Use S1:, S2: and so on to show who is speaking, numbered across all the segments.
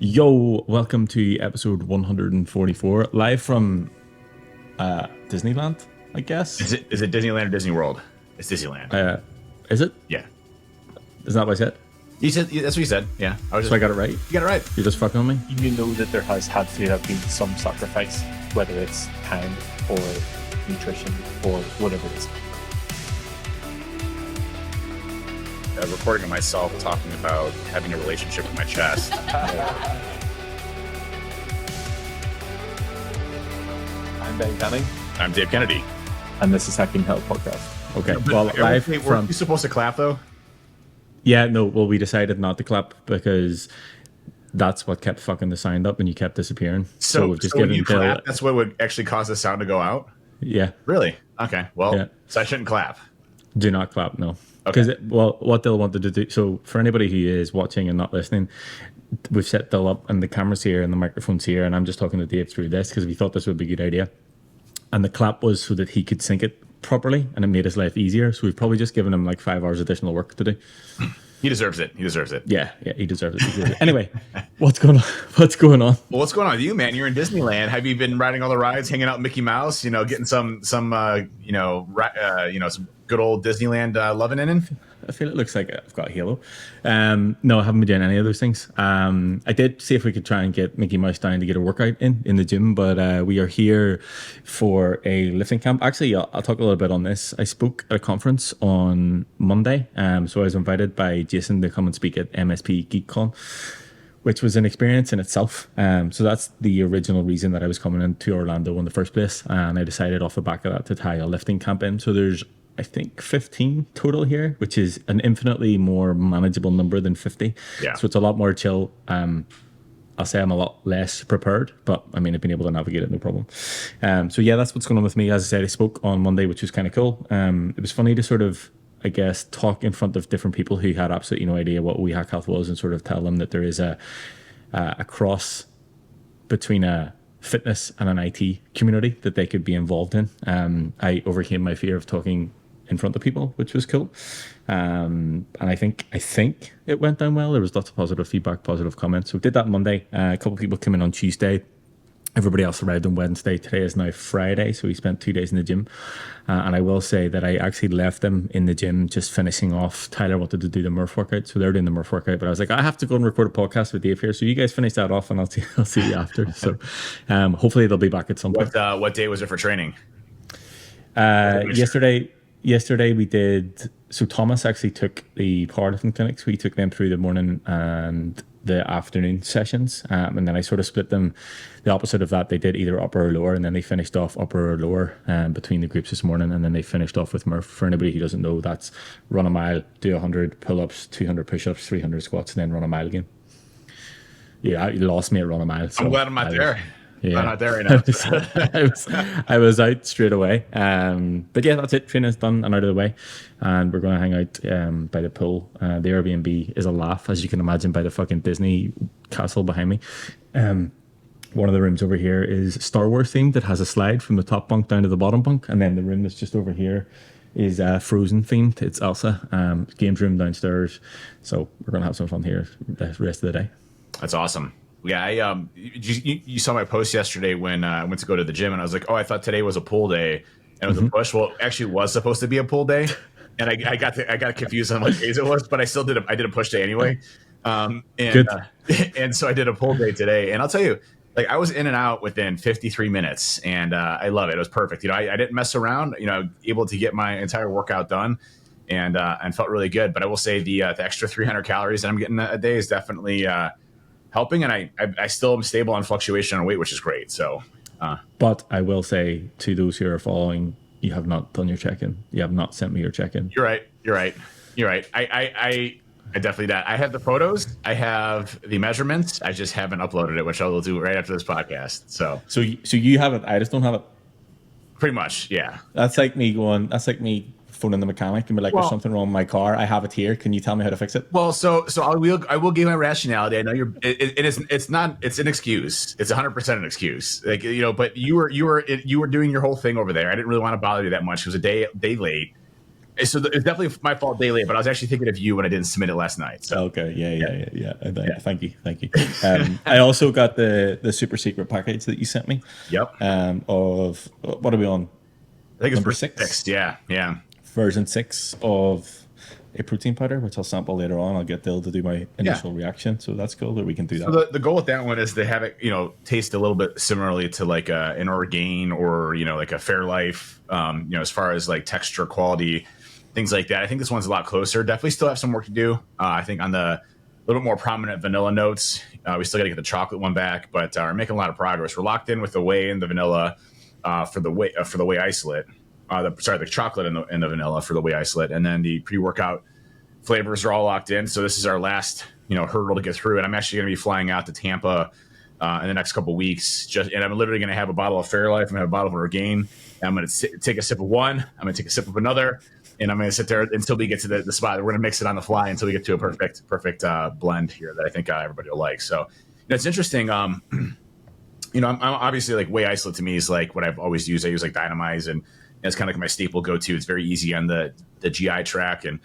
S1: Yo, welcome to episode 144, live from Disneyland, I guess.
S2: Is it Disneyland or Disney World? It's Disneyland.
S1: Is it?
S2: Yeah.
S1: Isn't that what I said?
S2: You said that's what you said. Yeah.
S1: So I got it right?
S2: You got it right.
S1: You're just fucking with me?
S3: You know that there has had to have been some sacrifice, whether it's time or nutrition or whatever it is.
S2: Recording of myself talking about having a relationship with my chest.
S3: I'm Ben Canning,
S2: I'm Dave Kennedy.
S3: and this is Hacking Health Podcast.
S1: Okay, well, live
S2: Were
S1: from...
S2: you supposed to clap though?
S1: Yeah, no, well, we decided not to clap because that's what kept fucking the sound up and you kept disappearing.
S2: So
S1: we've just
S2: when
S1: given
S2: you
S1: Bill...
S2: clap, that's what would actually cause the sound to go out?
S1: Yeah,
S2: Really? Okay. Well,
S1: Yeah.
S2: So I shouldn't clap.
S1: do not clap, no.
S2: Okay.
S1: Because, what Dill wanted to do... So for anybody who is watching and not listening, we've set Dill up and the camera's here and the microphone's here and I'm just talking to Dave through this because we thought this would be a good idea. And the clap was so that he could sync it properly and it made his life easier. So we've probably just given him like 5 hours additional work to do.
S2: He deserves it. He deserves it.
S1: Yeah, he deserves it. He deserves it. Anyway, what's going on? What's going on?
S2: Well, what's going on with you, man? You're in Disneyland. Have you been riding all the rides, hanging out with Mickey Mouse? You know, getting some some good old Disneyland loving in?
S1: I feel it looks like I've got a halo. No, I haven't been doing any of those things. I did see if we could try and get Mickey Mouse down to get a workout in the gym, but we are here for a lifting camp. Actually, I'll talk a little bit on this. I spoke at a conference on Monday, so I was invited by Jason to come and speak at MSP Geek Con, which was an experience in itself. So that's the original reason that I was coming into Orlando in the first place, and I decided off the back of that to tie a lifting camp in. So there's I think 15 total here, which is an infinitely more manageable number than 50.
S2: Yeah.
S1: So it's a lot more chill. I'll say I'm a lot less prepared, but I mean, I've been able to navigate it, no problem. So yeah, that's what's going on with me. As I said, I spoke on Monday, which was kind of cool. It was funny to sort of, I guess, talk in front of different people who had absolutely no idea what We Hack Health was and sort of tell them that there is a cross between a fitness and an IT community that they could be involved in. I overcame my fear of talking in front of people, which was cool. And I think it went down well. There was lots of positive feedback, positive comments. So did that Monday. A couple of people came in on Tuesday. Everybody else arrived on Wednesday. Today is now Friday, so we spent 2 days in the gym. And I will say that I actually left them in the gym just finishing off. Tyler wanted to do the Murph workout, so they're doing the Murph workout. But I was like, I have to go and record a podcast with Dave here, so you guys finish that off, and I'll see you after. So hopefully they'll be back at some point.
S2: What day was it for training?
S1: Yesterday we did. So Thomas actually took the powerlifting clinics. We took them through the morning and the afternoon sessions, and then I sort of split them the opposite of that. They did either upper or lower, and then they finished off upper or lower between the groups this morning, and then they finished off with Murph. For anybody who doesn't know, that's run a mile, do 100 pull-ups, 200 push-ups, 300 squats, and then run a mile again. Yeah, you lost me at run a mile. So
S2: I'm glad I'm not there.
S1: Yeah.
S2: I'm not there right now.
S1: I was out straight away. But yeah, that's it. Training's done and out of the way. And we're going to hang out by the pool. The Airbnb is a laugh, as you can imagine, by the fucking Disney castle behind me. One of the rooms over here is Star Wars themed. It has a slide from the top bunk down to the bottom bunk. And then the room that's just over here is Frozen themed. It's Elsa. Games room downstairs. So we're going to have some fun here the rest of the day.
S2: That's awesome. Yeah, you saw my post yesterday when I went to go to the gym, and I was like, oh, I thought today was a pool day, and it was a push. Well, it actually was supposed to be a pull day, and I got confused on what days it was, but I still did a push day anyway. And so I did a pull day today, and I'll tell you, like, I was in and out within 53 minutes, and I love it. It was perfect. You know, I didn't mess around. You know, able to get my entire workout done, and felt really good. But I will say the extra 300 calories that I'm getting a day is definitely helping, and I still am stable on fluctuation on weight, which is great. So,
S1: but I will say to those who are following, you have not done your check-in. You have not sent me your check-in.
S2: You're right. I definitely that. I have the photos. I have the measurements. I just haven't uploaded it, which I will do right after this podcast. So
S1: you have it. I just don't have it.
S2: Pretty much, yeah.
S1: That's like me phoning the mechanic and be like, there's something wrong with my car. I have it here. Can you tell me how to fix it?
S2: Well, so I will give my rationality. I know it's an excuse. It's 100% an excuse. Like, you know, but you were doing your whole thing over there. I didn't really want to bother you that much. It was a day late. It's definitely my fault day late, but I was actually thinking of you when I didn't submit it last night. So
S1: Okay, yeah. Thank you. I also got the super secret package that you sent me.
S2: yep.
S1: Of what are we on?
S2: I think it's
S1: Number
S2: version
S1: 6.
S2: Yeah.
S1: Version 6 of a protein powder, which I'll sample later on. I'll get Dill to do my initial reaction, so that's cool that we can do that.
S2: So the goal with that one is to have it, taste a little bit similarly to like an Orgain or like a Fairlife, as far as like texture, quality, things like that. I think this one's a lot closer. Definitely still have some work to do. I think on the little bit more prominent vanilla notes, we still got to get the chocolate one back, but are making a lot of progress. We're locked in with the whey and the vanilla for the whey isolate. The chocolate and the vanilla for the whey isolate, and then the pre-workout flavors are all locked in. So this is our last, hurdle to get through. And I'm actually going to be flying out to Tampa in the next couple of weeks. And I'm literally going to have a bottle of Fairlife. I'm going to have a bottle of Orgain. I'm going to take a sip of one. I'm going to take a sip of another. And I'm going to sit there until we get to the spot. We're going to mix it on the fly until we get to a perfect blend here that I think everybody will like. So it's interesting. I'm obviously like whey isolate to me is like what I've always used. I use like Dynamize, and it's kind of like my staple go-to. It's very easy on the GI tract, and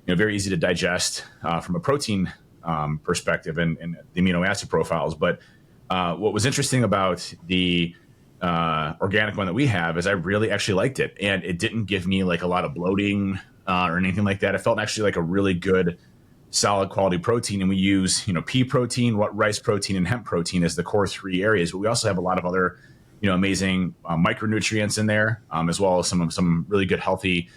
S2: very easy to digest from a protein perspective and the amino acid profiles. But what was interesting about the organic one that we have is I really actually liked it, and it didn't give me like a lot of bloating or anything like that. It felt actually like a really good, solid quality protein. And we use pea protein, rice protein, and hemp protein as the core 3 areas. But we also have a lot of other amazing micronutrients in there, as well as some really good healthy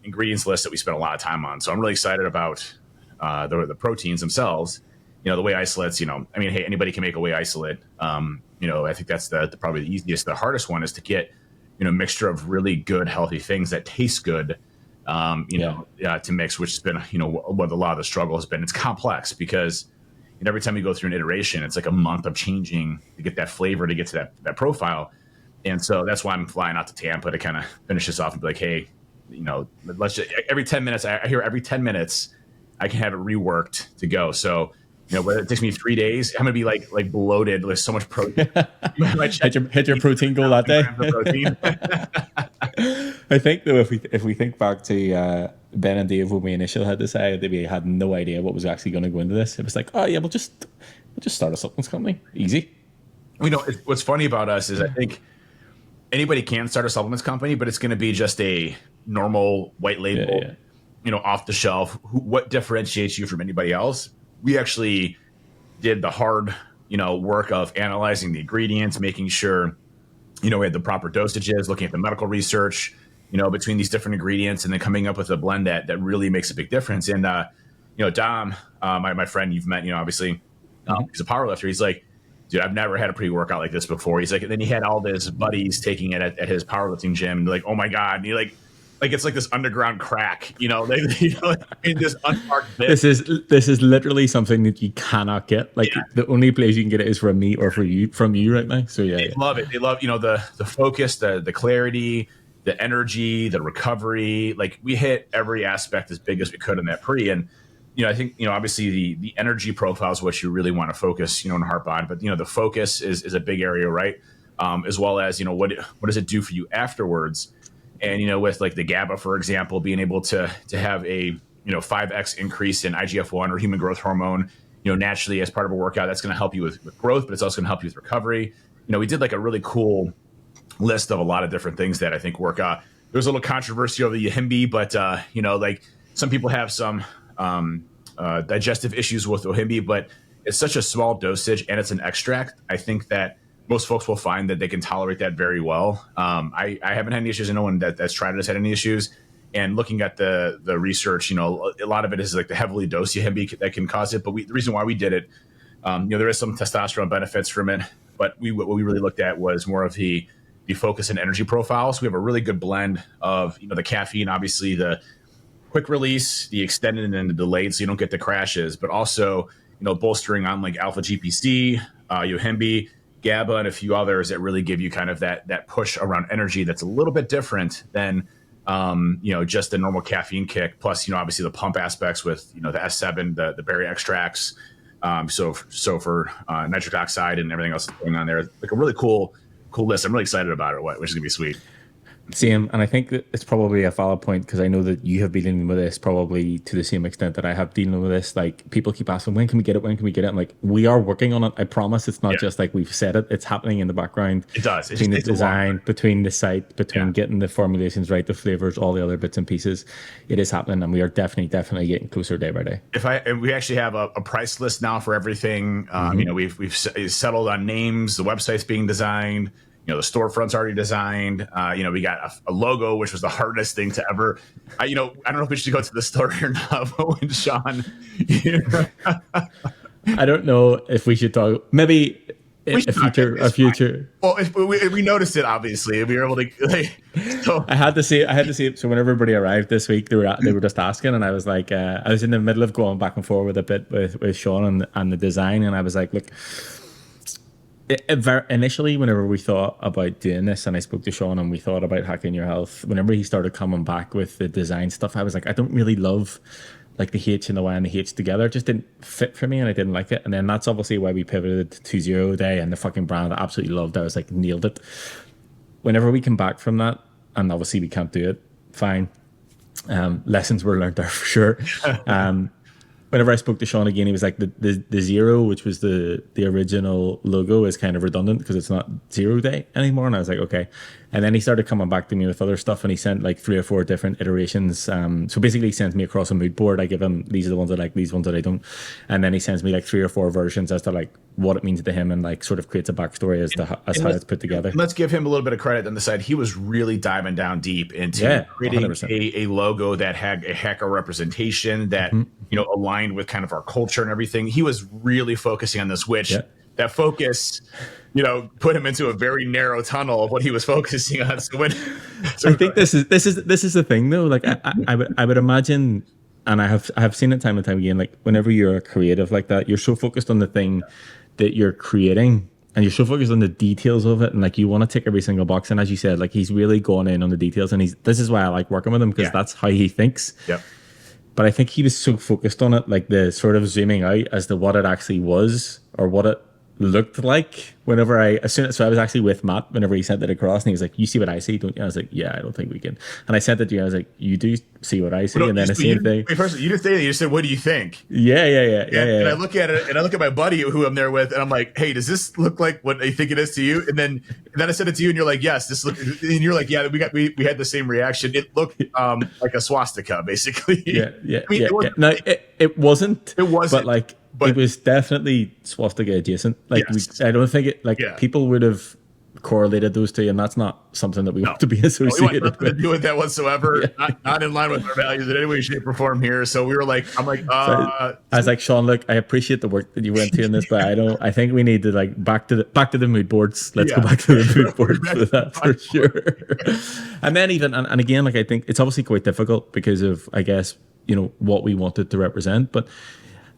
S2: ingredients list that we spent a lot of time on. So I'm really excited about the proteins themselves. The whey isolates, hey, anybody can make a whey isolate. I think that's probably the easiest. The hardest one is to get, a mixture of really good, healthy things that taste good, to mix, which has been, what a lot of the struggle has been. It's complex because every time you go through an iteration, it's like a month of changing to get that flavor, to get to that profile. And so that's why I'm flying out to Tampa to kind of finish this off and be like, hey, let's just, every 10 minutes, I hear every 10 minutes, I can have it reworked to go. So, whether it takes me 3 days, I'm going to be like bloated with so much protein.
S1: hit your protein goal that day. I think though, if we think back to Ben and Dave when we initially had this, they had no idea what was actually going to go into this. It was like, oh yeah, we'll just start a supplements company, easy.
S2: What's funny about us is I think anybody can start a supplements company, but it's going to be just a normal white label, off the shelf. What differentiates you from anybody else? We actually did the hard, work of analyzing the ingredients, making sure, we had the proper dosages, looking at the medical research, between these different ingredients, and then coming up with a blend that really makes a big difference. And, Dom, my friend you've met, obviously, he's a powerlifter. He's like, dude, I've never had a pre-workout like this before. He's like, and then he had all his buddies taking it at his powerlifting gym. And they're like, oh my God. And he like it's like this underground crack, in this unmarked bit.
S1: This is literally something that you cannot get. Like the only place you can get it is from me or from you right now. So yeah,
S2: they love it. They love, the focus, the clarity, the energy, the recovery. Like we hit every aspect as big as we could in that pre. And, I think, obviously the energy profile is what you really want to focus, in heart bod, but the focus is a big area, right? As well as, what does it do for you afterwards? And, with like the GABA, for example, being able to have a, 5x increase in IGF-1 or human growth hormone, naturally as part of a workout, that's going to help you with growth, but it's also going to help you with recovery. We did like a really cool list of a lot of different things that I think work. There was a little controversy over the Ohimbi, but, like some people have some digestive issues with Ohimbi, but it's such a small dosage and it's an extract. I think that most folks will find that they can tolerate that very well. I haven't had any issues. No one that's tried it has had any issues. And looking at the research, a lot of it is like the heavily dosed Ohimbi that can cause it. But the reason why we did it, there is some testosterone benefits from it. But what we really looked at was more of the focus and energy profile. So we have a really good blend of, the caffeine, obviously the quick release, the extended and the delayed, so you don't get the crashes, but also, bolstering on like alpha GPC, Ohimbi, GABA, and a few others that really give you kind of that push around energy that's a little bit different than, just the normal caffeine kick. Plus, obviously the pump aspects with, the S7, the berry extracts, so for nitric oxide and everything else that's going on there. Like a really cool list. I'm really excited about it, which is gonna be sweet.
S1: Same, and I think that it's probably a valid point because I know that you have been dealing with this probably to the same extent that I have dealing with this. Like people keep asking, when can we get it? When can we get it? I'm like, we are working on it. I promise. It's not just like we've said it. It's happening in the background.
S2: It does.
S1: Between the design, between the site, between getting the formulations right, the flavors, all the other bits and pieces. It is happening, and we are definitely getting closer day by day.
S2: And we actually have a price list now for everything. You know, we've settled on names. The website's being designed. You know, the storefront's already designed. You know, we got a logo, which was the hardest thing to ever. You know, I don't know if we should go to the story or not. But when Sean,
S1: I don't know if we should talk. Maybe a future.
S2: Well, we noticed it obviously. We were able to. So.
S1: I had to see it. So when everybody arrived this week, they were just asking, and I was like, I was in the middle of going back and forth with a bit with Sean and the design, and I was like, look. Initially, whenever we thought about doing this, and I spoke to Sean and we thought about hacking your health, whenever he started coming back with the design stuff, I was like, I don't really love like the H and the Y and the H together. It just didn't fit for me and I didn't like it. And then that's obviously why we pivoted to 0 day, and the fucking brand I absolutely loved. I was like, nailed it. Whenever we come back from that, and obviously we can't do it, fine. Lessons were learned there for sure. Whenever I spoke to Sean again, he was like, the 0, which was the original logo, is kind of redundant because it's not 0 day anymore. And I was like, okay. And then he started coming back to me with other stuff, and he sent like 3 or 4 different iterations. So basically he sends me across a mood board. I give him, these are the ones I like, these ones that I don't. And then he sends me like 3 or 4 versions as to like what it means to him, and like sort of creates a backstory as how it's put together.
S2: Let's give him a little bit of credit on the side. He was really diving down deep into creating a logo that had a hacker representation that, you know, aligned with kind of our culture and everything. He was really focusing on this, which that focus, you know, put him into a very narrow tunnel of what he was focusing on. So
S1: I think this is the thing though. Like I would imagine, and I have seen it time and time again. Like whenever you're a creative like that, you're so focused on the thing that you're creating, and you're so focused on the details of it, and like you want to tick every single box. And as you said, like he's really gone in on the details, and this is why I like working with him, because that's how he thinks.
S2: Yep.
S1: But I think he was so focused on it, like the sort of zooming out as to what it actually was or what it looked like. So I was actually with Matt whenever he sent it across, and he was like, you see what I see, don't you? I was like, yeah, I don't think we can. And I sent it to you, I was like, you do see what I see. And then the same thing.
S2: First, you didn't say that, you just said, what do you think?
S1: Yeah.
S2: And I look at it, and I look at my buddy who I'm there with, and I'm like, hey, does this look like what I think it is to you? And then I said it to you, and you're like, yes, this look, and you're like, yeah, we had the same reaction. It looked like a swastika, basically.
S1: Yeah.
S2: No,
S1: it wasn't.
S2: It wasn't.
S1: But it was definitely swastika adjacent. Like I don't think it. People would have correlated those two, and that's not something that we want to be associated with.
S2: To do with that whatsoever. Not in line with our values in any way, shape, or form here. So we were like, I
S1: was like, Sean, look, I appreciate the work that you went to in this, but I think we need to like back to the mood boards. Let's go back to the mood boards for that for sure. And then and again, like I think it's obviously quite difficult because of, I guess, you know, what we wanted to represent, but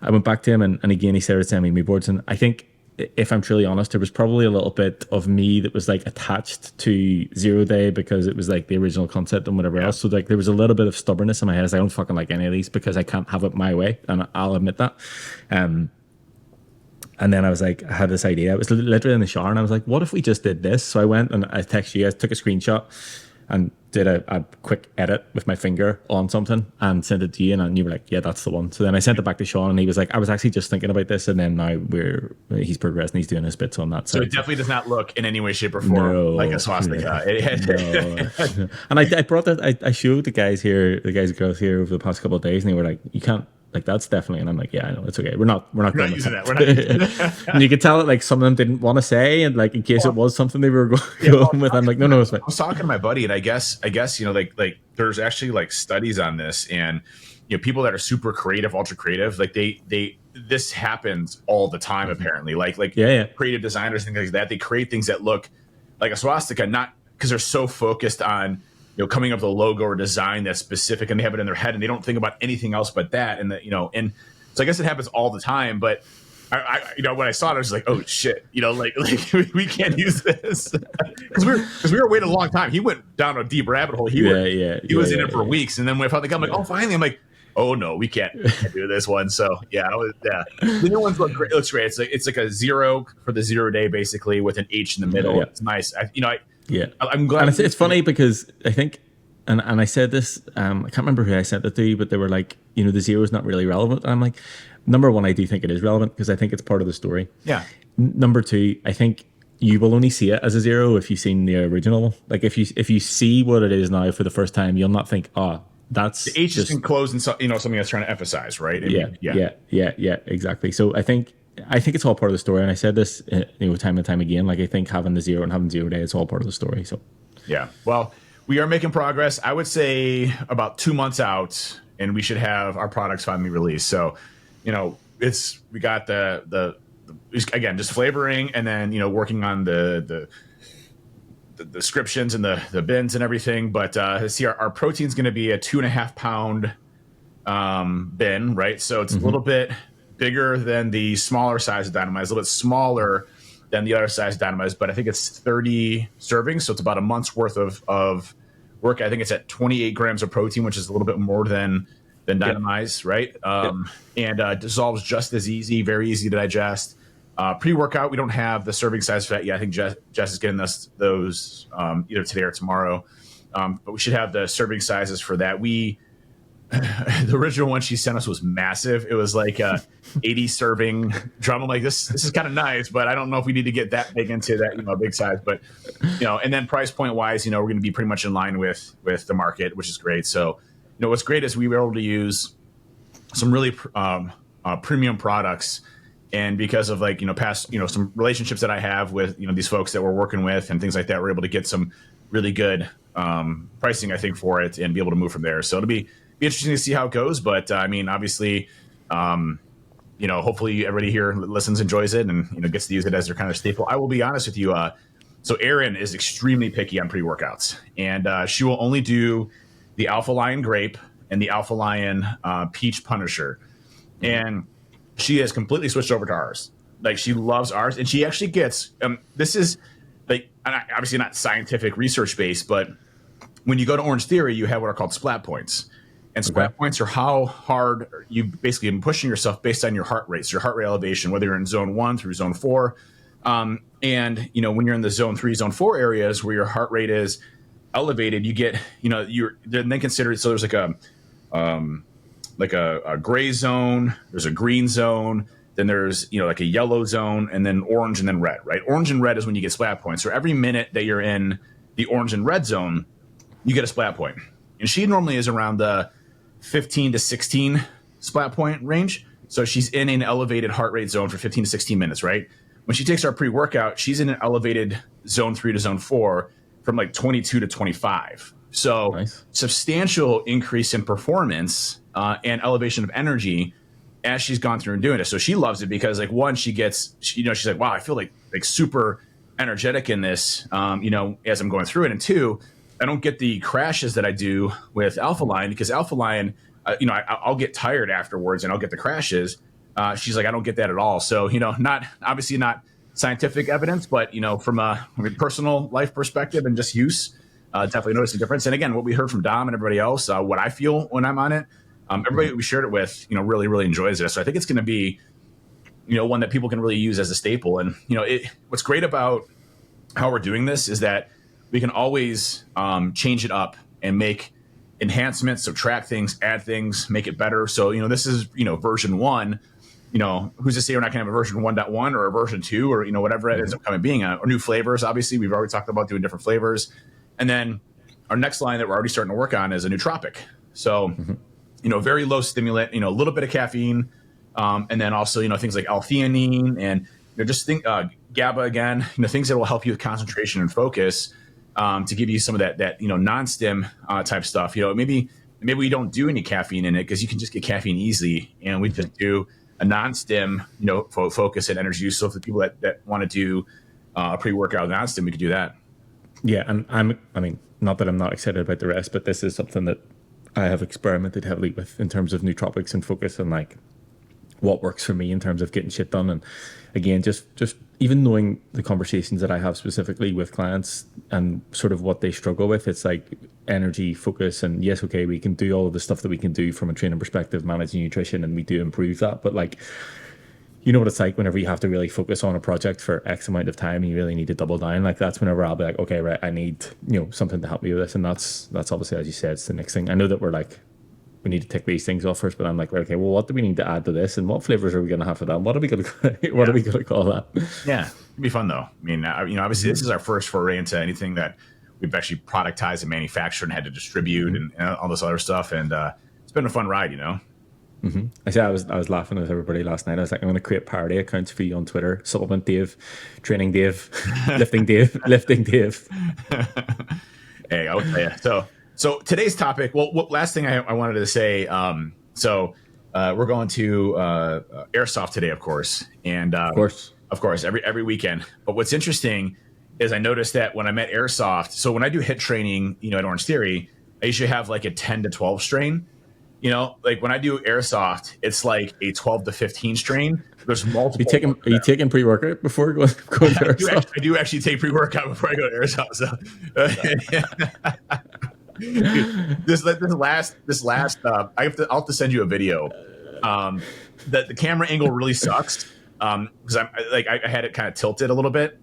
S1: I went back to him, and again, he started sending me mood boards. And I think, if I'm truly honest, there was probably a little bit of me that was like attached to 0 day because it was like the original concept and whatever else. So like there was a little bit of stubbornness in my head as I don't fucking like any of these because I can't have it my way. And I'll admit that. And then I was like, I had this idea. I was literally in the shower, and I was like, what if we just did this? So I went and I texted you, I took a screenshot and did a quick edit with my finger on something and sent it to you, and you were like, yeah, that's the one. So then I sent it back to Sean, and he was like, I was actually just thinking about this, and then now he's progressing, he's doing his bits on that side.
S2: So it definitely does not look in any way, shape, or form like a swastika.
S1: No. And I brought that, I showed the guys and girls here over the past couple of days, and they were like, you can't, like that's definitely, and I'm like, yeah, I know, it's okay. We're not going
S2: using that. We're not using that.
S1: And you could tell that like some of them didn't want to say, and like in case it was something they were going with, I'm like, no, it's fine.
S2: I was talking to my buddy, and I guess you know, like there's actually like studies on this, and you know, people that are super creative, ultra creative, like this happens all the time apparently. Like creative designers, things like that, they create things that look like a swastika, not because they're so focused on, you know, coming up with a logo or design that's specific, and they have it in their head, and they don't think about anything else but that. And and so I guess it happens all the time. But I you know, when I saw it, I was like, oh shit, you know, like we can't use this because we were waiting a long time. He went down a deep rabbit hole. He was in it for weeks, and then when I found the guy, I'm like, oh, finally, I'm like, oh no, we can't do this one. So the new ones look great. It looks great. It's like a 0 for the 0 day, basically, with an H in the middle. It's nice.
S1: Yeah.
S2: I'm glad.
S1: And it's funny because I think, and I said this, I can't remember who I sent it to, but they were like, the zero is not really relevant. And I'm like, number one, I do think it is relevant because I think it's part of the story.
S2: Yeah.
S1: Number two, I think you will only see it as a zero if you've seen the original. Like if you see what it is now for the first time, you'll not think, that's
S2: the H is enclosed in something that's trying to emphasize, right?
S1: Yeah, exactly. So I think it's all part of the story, and I said this time and time again. Like I think having the zero and having 0 day, it's all part of the story. So
S2: yeah, well, we are making progress. I would say about 2 months out, and we should have our products finally released. So, we got the again just flavoring, and then working on the descriptions and the bins and everything. But see, our protein's going to be a 2.5 pound bin, right? So it's a little bit bigger than the smaller size of Dynamize, a little bit smaller than the other size of Dynamize, but I think it's 30 servings, so it's about a month's worth of work. I think it's at 28 grams of protein, which is a little bit more than Dynamize, right? And dissolves just as easy, very easy to digest. Pre-workout, we don't have the serving size for that yet. I think Jess is getting us those either today or tomorrow, but we should have the serving sizes for that. The original one she sent us was massive. It was like 80 serving drum. I'm like, this is kind of nice, but I don't know if we need to get that big into that, big size. But, and then price point wise, we're going to be pretty much in line with the market, which is great. So, what's great is we were able to use some really premium products. And because of past, some relationships that I have with, these folks that we're working with and things like that, we're able to get some really good pricing, I think, for it and be able to move from there. So it'll be interesting to see how it goes. But obviously, hopefully everybody here listens, enjoys it, and gets to use it as their kind of staple. I will be honest with you. So Erin is extremely picky on pre-workouts, and she will only do the Alpha Lion Grape and the Alpha Lion Peach Punisher, and she has completely switched over to ours. Like she loves ours, and she actually gets. This is obviously not scientific research based, but when you go to Orange Theory, you have what are called splat points. And splat points are how hard you basically been pushing yourself based on your heart rate. So your heart rate elevation, whether you're in zone 1 through zone 4. And, when you're in the zone 3, zone 4 areas where your heart rate is elevated, you get, you're then considered. So there's like a gray zone, there's a green zone, then there's, like a yellow zone, and then orange and then red, right? Orange and red is when you get splat points. So every minute that you're in the orange and red zone, you get a splat point. And she normally is around the 15 to 16 splat point range. So she's in an elevated heart rate zone for 15 to 16 minutes, right? When she takes our pre-workout, she's in an elevated zone 3 to zone 4 from like 22 to 25. So nice. Substantial increase in performance and elevation of energy as she's gone through and doing it. So she loves it because one, she gets, she's like, wow, I feel like super energetic in this, as I'm going through it. And two, I don't get the crashes that I do with Alpha Lion because Alpha Lion, I'll get tired afterwards and I'll get the crashes. She's like, I don't get that at all. So, not obviously not scientific evidence, but, from a personal life perspective and just use, definitely notice the difference. And again, what we heard from Dom and everybody else, what I feel when I'm on it, everybody we shared it with, really, really enjoys it. So I think it's going to be, one that people can really use as a staple. And, what's great about how we're doing this is that we can always change it up and make enhancements, subtract things, add things, make it better. So, this is, version 1, who's to say we're not going to have a version 1.1 or a version 2 or, whatever it ends up coming being, or new flavors. Obviously, we've already talked about doing different flavors. And then our next line that we're already starting to work on is a nootropic. So, very low stimulant, a little bit of caffeine. And then also, things like L-theanine and just think GABA again, things that will help you with concentration and focus. To give you some of that non-stim type stuff, maybe we don't do any caffeine in it because you can just get caffeine easily, and we just do a non-stim, focus and energy use. So for people that want to do a pre-workout non-stim, we could do that.
S1: Yeah, and I mean, not that I'm not excited about the rest, but this is something that I have experimented heavily with in terms of nootropics and focus and what works for me in terms of getting shit done. And again, just even knowing the conversations that I have specifically with clients and sort of what they struggle with, it's like energy, focus, and yes, okay, we can do all of the stuff that we can do from a training perspective, managing nutrition, and we do improve that. But you know what it's like whenever you have to really focus on a project for X amount of time and you really need to double down. Like that's whenever I'll be like, okay, right, I need, something to help me with this. And that's obviously, as you said, it's the next thing. I know that we're like, we need to tick these things off first, but I'm like, right, okay, well, what do we need to add to this, and what flavors are we going to have for that? What are we going to call that?
S2: Yeah, it'd be fun though. I mean, obviously this is our first foray into anything that we've actually productized and manufactured and had to distribute and all this other stuff, and it's been a fun ride,
S1: Mm-hmm. I was laughing with everybody last night. I was like, I'm going to create parody accounts for you on Twitter: Supplement Dave, Training Dave, Lifting Dave, Lifting Dave.
S2: Hey, I would tell you. So today's topic. Well, last thing I wanted to say. We're going to Airsoft today, of course, and of course, every weekend. But what's interesting is I noticed that when I'm at Airsoft, so when I do hit training, at Orange Theory, I usually have like a 10 to 12 strain. Like when I do Airsoft, it's like a 12 to 15 strain. There's multiple.
S1: Are you taking pre-workout before going to Airsoft?
S2: I do actually take pre-workout before I go to Airsoft. So. Dude, this last I'll have to send you a video. The camera angle really sucks because I had it kind of tilted a little bit.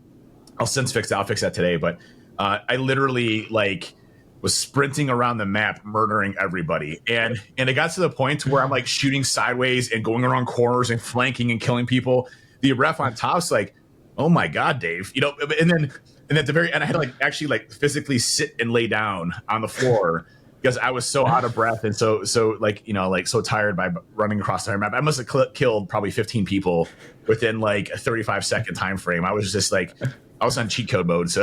S2: I'll fix that today. But I literally was sprinting around the map, murdering everybody, and it got to the point where I'm like shooting sideways and going around corners and flanking and killing people. The ref on top's like, "Oh my god, Dave," and at the very end, I had to actually physically sit and lay down on the floor because I was so out of breath and so tired by running across the map. I must have killed probably 15 people within a 35-second time frame. I was just I was on cheat code mode. So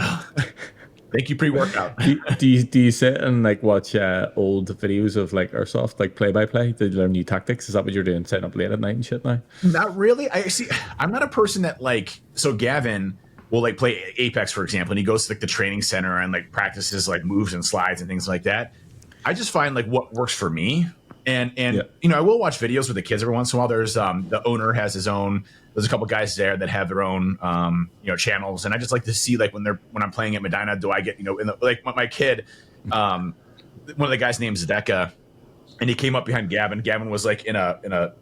S2: thank you, pre-workout.
S1: Do you sit and watch old videos of Airsoft play-by-play to learn new tactics? Is that what you're doing, setting up late at night and shit now?
S2: Not really. I'm not a person that so Gavin will play Apex, for example, and he goes to the training center and practices moves and slides and things like that. I just find what works for me, and I will watch videos with the kids every once in a while. There's the owner has his own. There's a couple guys there that have their own channels, and I just like to see when I'm playing at Medina, do I get my kid, one of the guys named Zdeka, and he came up behind Gavin. Gavin was in a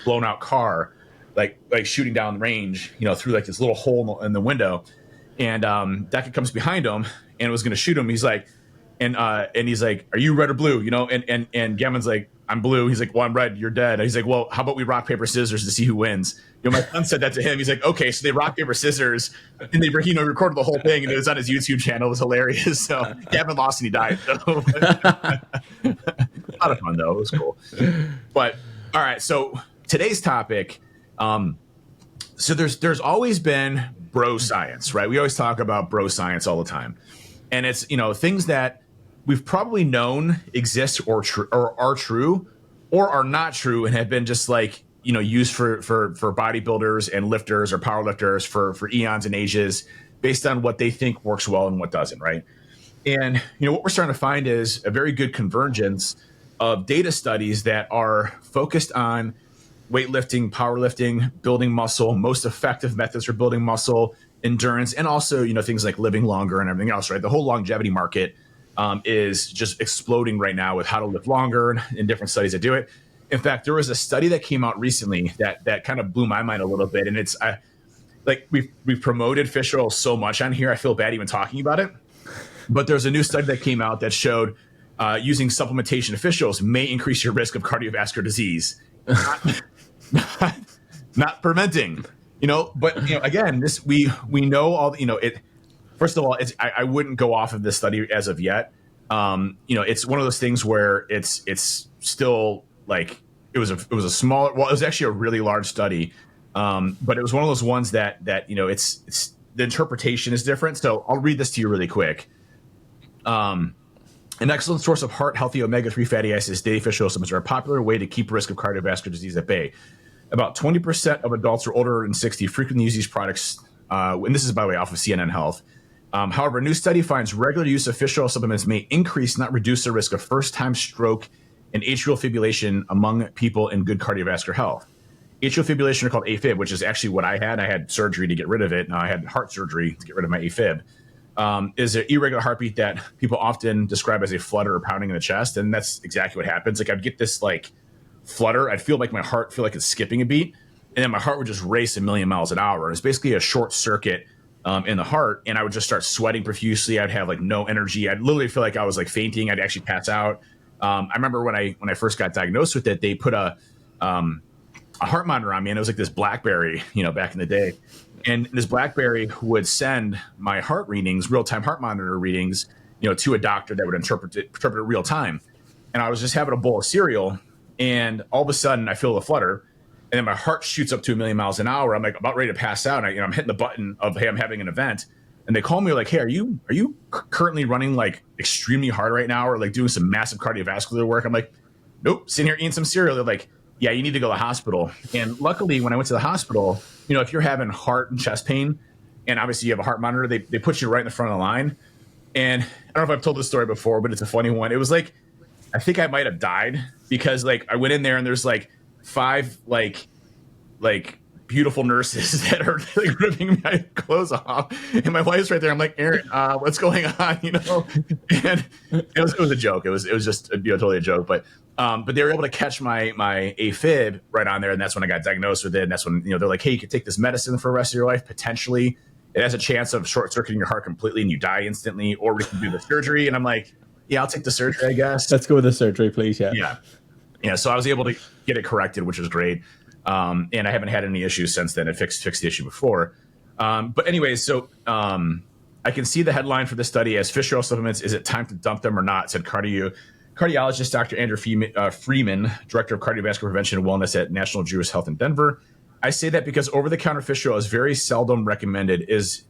S2: blown out car. Like shooting down the range, through this little hole in the window, and Deca comes behind him and was going to shoot him. He's like, and he's like, "Are you red or blue?" And Gavin's like, "I'm blue." He's like, "Well, I'm red. You're dead." And he's like, "Well, how about we rock paper scissors to see who wins?" My son said that to him. He's like, "Okay," so they rock paper scissors, and they recorded the whole thing, and it was on his YouTube channel. It was hilarious. So Gavin lost and he died. So. A lot of fun though. It was cool. But all right, so today's topic. So there's always been bro science, right? We always talk about bro science all the time, and it's things that we've probably known exist or are true or are not true and have been just used for bodybuilders and lifters or power lifters for eons and ages based on what they think works well and what doesn't, right? And what we're starting to find is a very good convergence of data studies that are focused on weightlifting, powerlifting, building muscle, most effective methods for building muscle, endurance, and also, things like living longer and everything else, right? The whole longevity market is just exploding right now with how to live longer and different studies that do it. In fact, there was a study that came out recently that kind of blew my mind a little bit. And it's we've promoted fish oil so much on here. I feel bad even talking about it. But there's a new study that came out that showed using supplementation of fish oils may increase your risk of cardiovascular disease. Not preventing, but again, this we know all it. First of all, I wouldn't go off of this study as of yet. It's one of those things where it's still it was a smaller. Well, it was actually a really large study, but it was one of those ones that it's the interpretation is different. So I'll read this to you really quick. An excellent source of heart-healthy omega-3 fatty acids, daily fish oil supplements are a popular way to keep risk of cardiovascular disease at bay. About 20% of adults or older than 60 frequently use these products, and this is, by the way, off of CNN Health. However, a new study finds regular use of fish oil supplements may increase, not reduce, the risk of first-time stroke and atrial fibrillation among people in good cardiovascular health. Atrial fibrillation are called AFib, which is actually what I had. I had surgery to get rid of it. I had heart surgery to get rid of my AFib. Is an irregular heartbeat that people often describe as a flutter or pounding in the chest, and that's exactly what happens. I'd get this flutter. I'd feel my heart feel like it's skipping a beat, and then my heart would just race a million miles an hour. It's basically a short circuit in the heart, and I would just start sweating profusely. I'd have like no energy. I'd literally feel like I was like fainting. I'd actually pass out. I remember when I first got diagnosed with it, they put a heart monitor on me, and it was like this BlackBerry, back in the day. And this BlackBerry would send my heart readings, real-time heart monitor readings, to a doctor that would interpret it real time. And I was just having a bowl of cereal, and all of a sudden I feel a flutter, and then my heart shoots up to a million miles an hour. I'm like about ready to pass out. I'm hitting the button of, hey, I'm having an event. And they call me like, hey, are you currently running like extremely hard right now, or like doing some massive cardiovascular work? I'm like, nope, sitting here eating some cereal. They're like, yeah, you need to go to the hospital. And luckily, when I went to the hospital, if you're having heart and chest pain, and obviously you have a heart monitor, they put you right in the front of the line. And I don't know if I've told this story before, but it's a funny one. It was like, I think I might have died, because like I went in there and there's like 5 like beautiful nurses that are like ripping my clothes off, and my wife's right there. I'm like, Aaron, what's going on? And it was a joke. It was just totally a joke. But they were able to catch my AFib right on there, and that's when I got diagnosed with it. And that's when they're like, hey, you could take this medicine for the rest of your life. Potentially, it has a chance of short circuiting your heart completely, and you die instantly, or we can do the surgery. And I'm like, yeah, I'll take the surgery, I guess.
S1: Let's go with the surgery, please.
S2: Yeah. So I was able to get it corrected, which was great. And I haven't had any issues since then. It fixed the issue before. But anyways, so I can see the headline for this study as fish oil supplements. Is it time to dump them or not? Said cardiologist Dr. Andrew Freeman, director of cardiovascular prevention and wellness at National Jewish Health in Denver. I say that because over-the-counter fish oil is very seldom recommended, is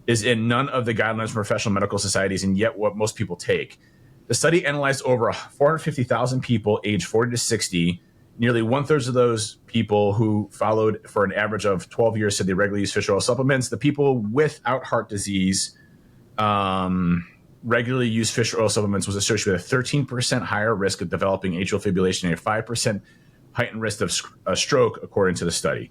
S2: in none of the guidelines from professional medical societies, and yet what most people take. The study analyzed over 450,000 people aged 40 to 60. Nearly 1/3 of those people who followed for an average of 12 years said they regularly use fish oil supplements. The people without heart disease regularly use fish oil supplements was associated with a 13% higher risk of developing atrial fibrillation and a 5% heightened risk of stroke, according to the study.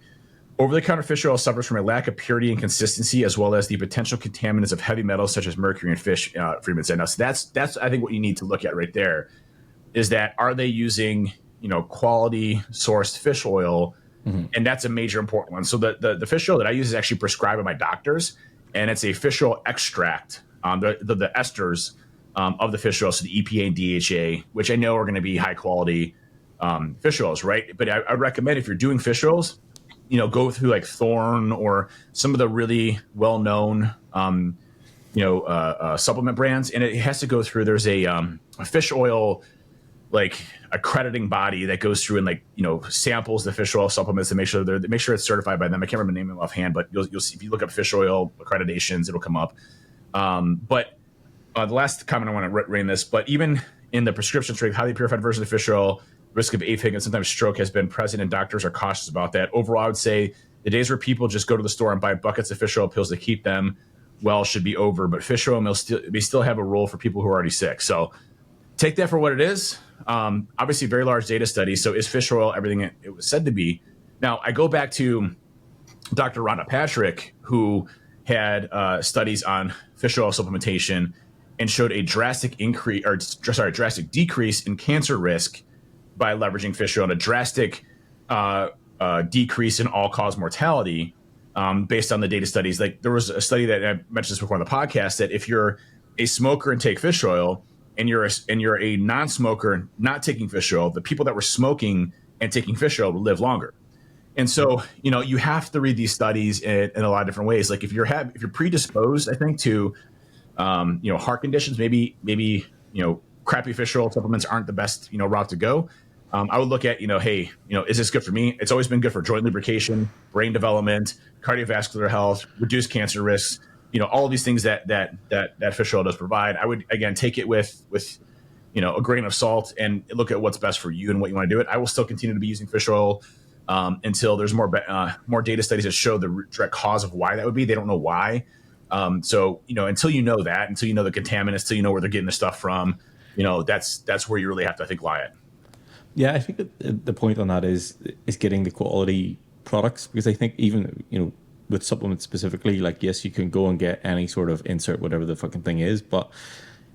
S2: Over-the-counter fish oil suffers from a lack of purity and consistency, as well as the potential contaminants of heavy metals such as mercury and fish. Freeman said. Now, so that's I think what you need to look at right there is that, are they using quality sourced fish oil? Mm-hmm. And that's a major important one. So the fish oil that I use is actually prescribed by my doctors, and it's a fish oil extract. The esters of the fish oil, so the EPA and DHA, which I know are going to be high quality fish oils, right? But I recommend, if you're doing fish oils, go through like Thorne or some of the really well-known, supplement brands, and it has to go through. There's a fish oil like accrediting body that goes through and samples the fish oil supplements to make sure it's certified by them. I can't remember the name offhand, but you'll see if you look up fish oil accreditations, it'll come up. But the last comment I want to rein this, but even in the prescription strength, highly purified version of fish oil, risk of AFib and sometimes stroke has been present, and doctors are cautious about that. Overall, I would say the days where people just go to the store and buy buckets of fish oil pills to keep them well should be over, but fish oil may still have a role for people who are already sick. So take that for what it is. Obviously, very large data study. So is fish oil everything it was said to be? Now, I go back to Dr. Rhonda Patrick, who had studies on fish oil supplementation and showed a drastic decrease in cancer risk by leveraging fish oil, and a drastic decrease in all-cause mortality based on the data studies. Like, there was a study that I mentioned this before on the podcast, that if you're a smoker and take fish oil, and you're a non-smoker not taking fish oil, the people that were smoking and taking fish oil will live longer. And so, you have to read these studies in a lot of different ways. Like if you're predisposed, I think, to heart conditions, maybe crappy fish oil supplements aren't the best route to go. I would look at hey, is this good for me? It's always been good for joint lubrication, brain development, cardiovascular health, reduced cancer risks. All of these things that fish oil does provide. I would, again, take it with a grain of salt and look at what's best for you and what you want to do it. I will still continue to be using fish oil until there's more data studies that show the direct cause of why that would be. They don't know why. So until you know that, until you know the contaminants, until you know where they're getting the stuff from, that's where you really have to, I think, lie it.
S1: Yeah, I think that the point on that is getting the quality products, because I think even with supplements specifically, like, yes, you can go and get any sort of insert, whatever the fucking thing is, but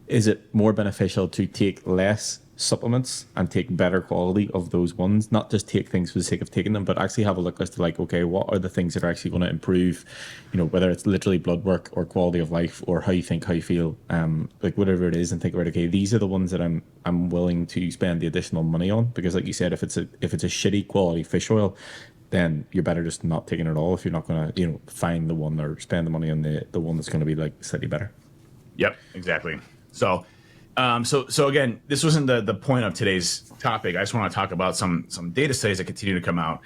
S1: is it more beneficial to take less supplements and take better quality of those ones, not just take things for the sake of taking them, but actually have a look as to like, okay, what are the things that are actually going to improve, whether it's literally blood work or quality of life or how you think, how you feel, like whatever it is, and think about, okay, these are the ones that I'm willing to spend the additional money on, because like you said, if it's a shitty quality fish oil, then you're better just not taking it at all if you're not going to, find the one or spend the money on the one that's going to be like slightly better.
S2: Yep, exactly. So again, this wasn't the point of today's topic. I just want to talk about some data studies that continue to come out.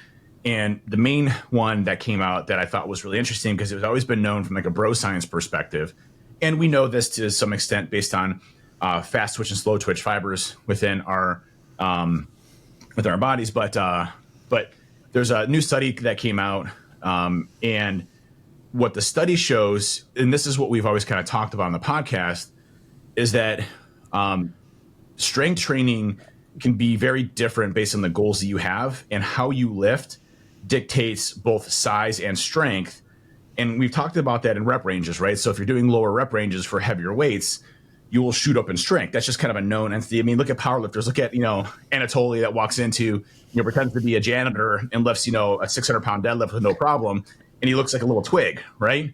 S2: And the main one that came out that I thought was really interesting, because it was always been known from like a bro science perspective. And we know this to some extent based on fast twitch and slow twitch fibers within our bodies. But there's a new study that came out, and what the study shows, and this is what we've always kind of talked about on the podcast, is that strength training can be very different based on the goals that you have, and how you lift dictates both size and strength. And we've talked about that in rep ranges, right? So if you're doing lower rep ranges for heavier weights, you will shoot up in strength. That's just kind of a known entity. I mean, look at powerlifters. Look at, Anatoly that walks into, pretends to be a janitor and lifts, a 600-pound deadlift with no problem. And he looks like a little twig, right?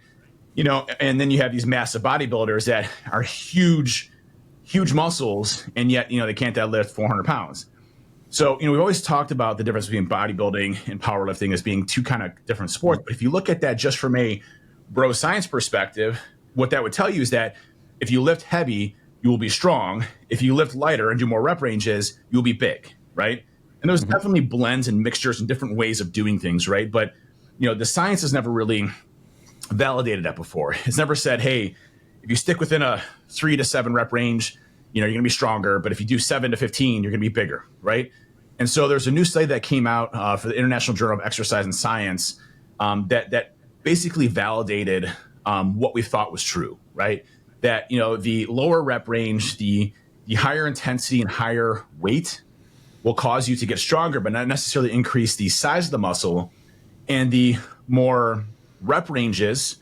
S2: And then you have these massive bodybuilders that are huge muscles, and yet, they can't deadlift 400 pounds. So, we've always talked about the difference between bodybuilding and powerlifting as being two kind of different sports. But if you look at that just from a bro science perspective, what that would tell you is that if you lift heavy, you will be strong. If you lift lighter and do more rep ranges, you'll be big, right? And there's definitely blends and mixtures and different ways of doing things, right? But, the science has never really validated that before. It's never said, hey, if you stick within a 3 to 7 rep range, you're going to be stronger. But if you do 7 to 15, you're going to be bigger, right? And so there's a new study that came out for the International Journal of Exercise and Science that basically validated what we thought was true, right? That, the lower rep range, the higher intensity and higher weight will cause you to get stronger, but not necessarily increase the size of the muscle. And the more rep ranges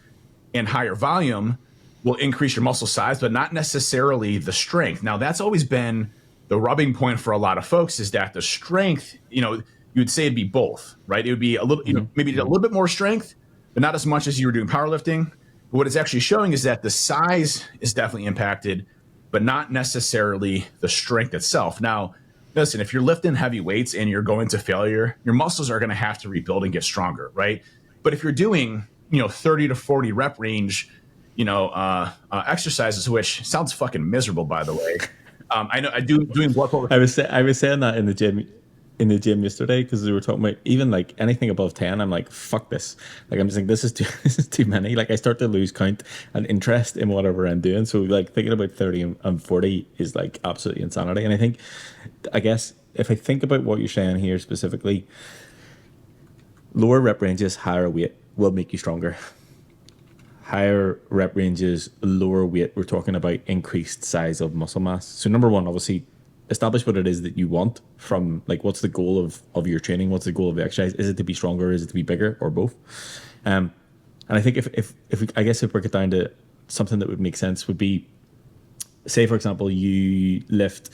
S2: and higher volume will increase your muscle size, but not necessarily the strength. Now, that's always been the rubbing point for a lot of folks, is that the strength, you would say it'd be both, right? It would be a little, maybe a little bit more strength, but not as much as you were doing powerlifting. But what it's actually showing is that the size is definitely impacted, but not necessarily the strength itself. Now, listen, if you're lifting heavy weights and you're going to failure, your muscles are going to have to rebuild and get stronger, right? But if you're doing, 30 to 40 rep range, exercises, which sounds fucking miserable, by the way. I know doing blood flow.
S1: I was saying that in the gym yesterday, because we were talking about even like anything above 10. I'm like, fuck this. Like, I'm just like, this is too many. Like, I start to lose count and interest in whatever I'm doing. So like thinking about 30 and 40 is like absolutely insanity. And I guess if I think about what you're saying here specifically, lower rep ranges, higher weight will make you stronger. Higher rep ranges, lower weight, we're talking about increased size of muscle mass. So number one, obviously, establish what it is that you want from, like, what's the goal of your training? What's the goal of the exercise? Is it to be stronger? Is it to be bigger, or both? And I think if we break it down to something that would make sense would be, say, for example, you lift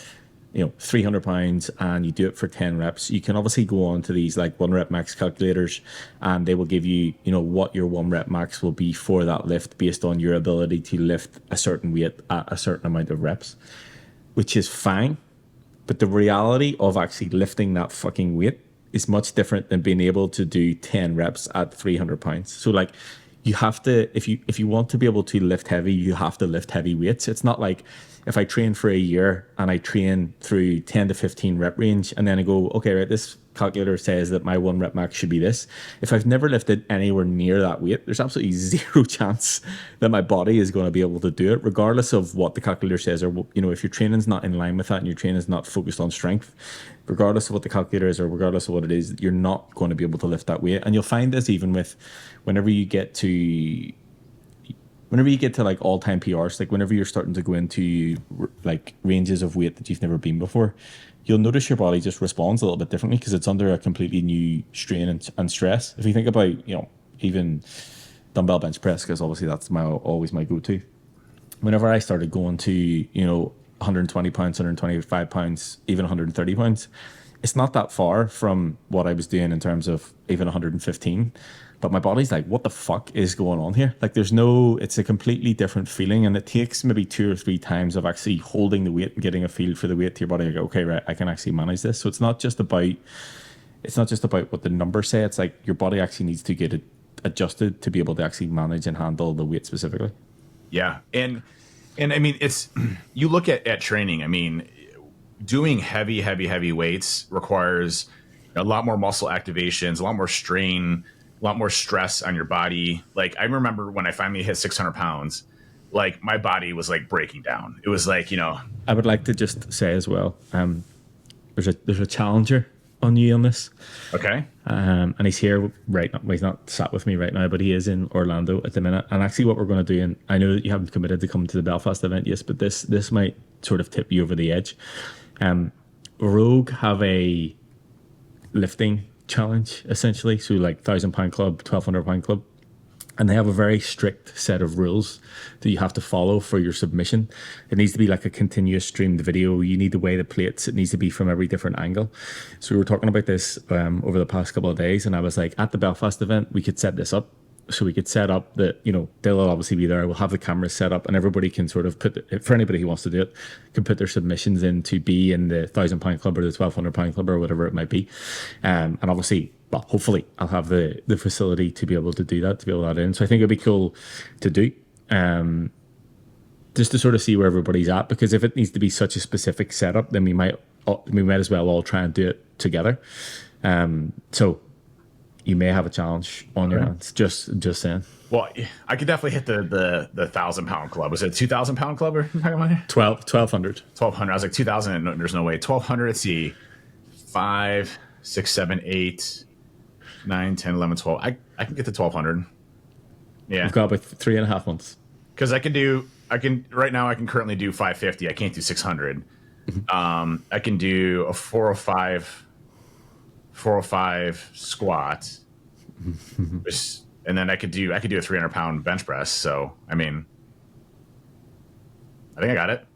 S1: 300 pounds and you do it for 10 reps. You can obviously go on to these like 1 rep max calculators, and they will give you, what your 1 rep max will be for that lift based on your ability to lift a certain weight at a certain amount of reps, which is fine. But the reality of actually lifting that fucking weight is much different than being able to do 10 reps at 300 pounds. So like, you have to, if you want to be able to lift heavy, you have to lift heavy weights. It's not like if I train for a year and I train through 10 to 15 rep range, and then I go, okay, right, this calculator says that my 1 rep max should be this. If I've never lifted anywhere near that weight, there's absolutely zero chance that my body is going to be able to do it, regardless of what the calculator says, or if your training's not in line with that and your training's not focused on strength, regardless of what the calculator is or regardless of what it is, you're not going to be able to lift that weight. And you'll find this even with whenever you get to like all-time PRs, like whenever you're starting to go into like ranges of weight that you've never been before, you'll notice your body just responds a little bit differently because it's under a completely new strain and stress. If you think about, even dumbbell bench press, because obviously that's always my go-to. Whenever I started going to, 120 pounds, 125 pounds, even 130 pounds. It's not that far from what I was doing in terms of even 115. But my body's like, what the fuck is going on here? Like, it's a completely different feeling. And it takes maybe 2 or 3 times of actually holding the weight and getting a feel for the weight to your body. Like, okay, right, I can actually manage this. So it's not just about what the numbers say. It's like your body actually needs to get it adjusted to be able to actually manage and handle the weight specifically.
S2: Yeah. And I mean, you look at training, I mean, doing heavy weights requires a lot more muscle activations, a lot more strain, a lot more stress on your body. Like, I remember when I finally hit 600 pounds, like my body was like breaking down. It was like,
S1: I would like to just say as well, there's a challenger on you on this.
S2: Okay.
S1: And he's here right now. Well, he's not sat with me right now, but he is in Orlando at the minute. And actually what we're going to do, and I know that you haven't committed to come to the Belfast event, yes, but this might sort of tip you over the edge. Rogue have a lifting challenge, essentially. So like 1,000-pound club, 1,200-pound club. And they have a very strict set of rules that you have to follow for your submission. It needs to be like a continuous streamed video. You need to weigh the plates. It needs to be from every different angle. So we were talking about this over the past couple of days. And I was like, at the Belfast event, we could set this up. So we could set up that, they'll obviously be there. We'll have the cameras set up and everybody can sort of for anybody who wants to do it, can put their submissions in to be in the 1,000-pound club or the 1,200-pound club or whatever it might be. And obviously, well, hopefully I'll have the facility to be able to do that, to be able to add in. So I think it'd be cool to do, just to sort of see where everybody's at, because if it needs to be such a specific setup, then we might as well all try and do it together. So you may have a challenge on your hands. Just saying.
S2: Well, I could definitely hit the 1,000-pound club. Was it a 2,000-pound club or
S1: 1,200?
S2: 1,200. I was like 2,000. There's no way. 1,200. Let's see. 5, 6, 7, 8, 9, 10, 11, 12. I can get to 1,200. Yeah.
S1: We've got about 3.5 months.
S2: Because right now I can currently do 550. I can't do 600. I can do a 405 squat. And then I could do a 300-pound bench press. So, I mean, I think I got it.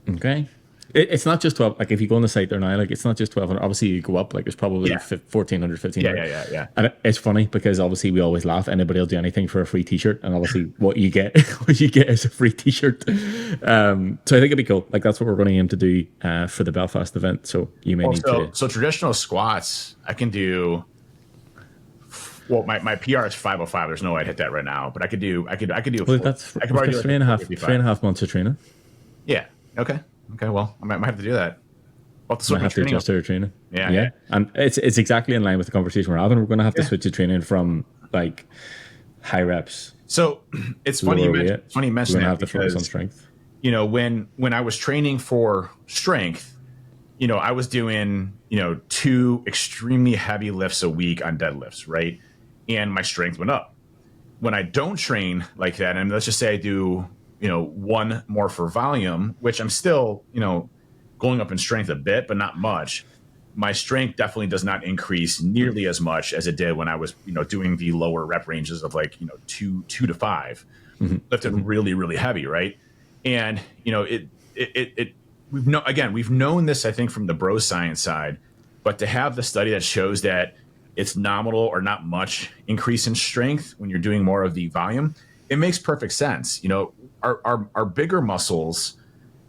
S1: Okay. It's not just 12. Like if you go on the site there now, like it's not just 1,200. Obviously, you go up. Like there's probably 1,400, 1,500.
S2: Yeah.
S1: And it's funny because obviously we always laugh. Anybody will do anything for a free T-shirt, and obviously what you get is a free T-shirt. So I think it'd be cool. Like that's what we're going to aim to do for the Belfast event. So you may need to.
S2: So traditional squats, I can do. Well, my PR is 505. There's no way I'd hit that right now, but I could do.
S1: Well, that's I could probably do 3.5 months of training.
S2: Yeah. Okay. Well, I might have to do that. I'll have
S1: to adjust our training.
S2: Yeah.
S1: And it's exactly in line with the conversation we're having. We're going to have to switch the training from like high reps.
S2: So it's funny you mentioned that.
S1: We're going to have to focus on strength.
S2: When I was training for strength, I was doing 2 extremely heavy lifts a week on deadlifts, right? And my strength went up. When I don't train like that, and let's just say I do 1 more for volume, which I'm still, going up in strength a bit, but not much. My strength definitely does not increase nearly as much as it did when I was, doing the lower rep ranges of like, 2 to 5, lifted really, really heavy. Right. And, we've known this, I think, from the bro science side, but to have the study that shows that it's nominal or not much increase in strength when you're doing more of the volume, it makes perfect sense. Our bigger muscles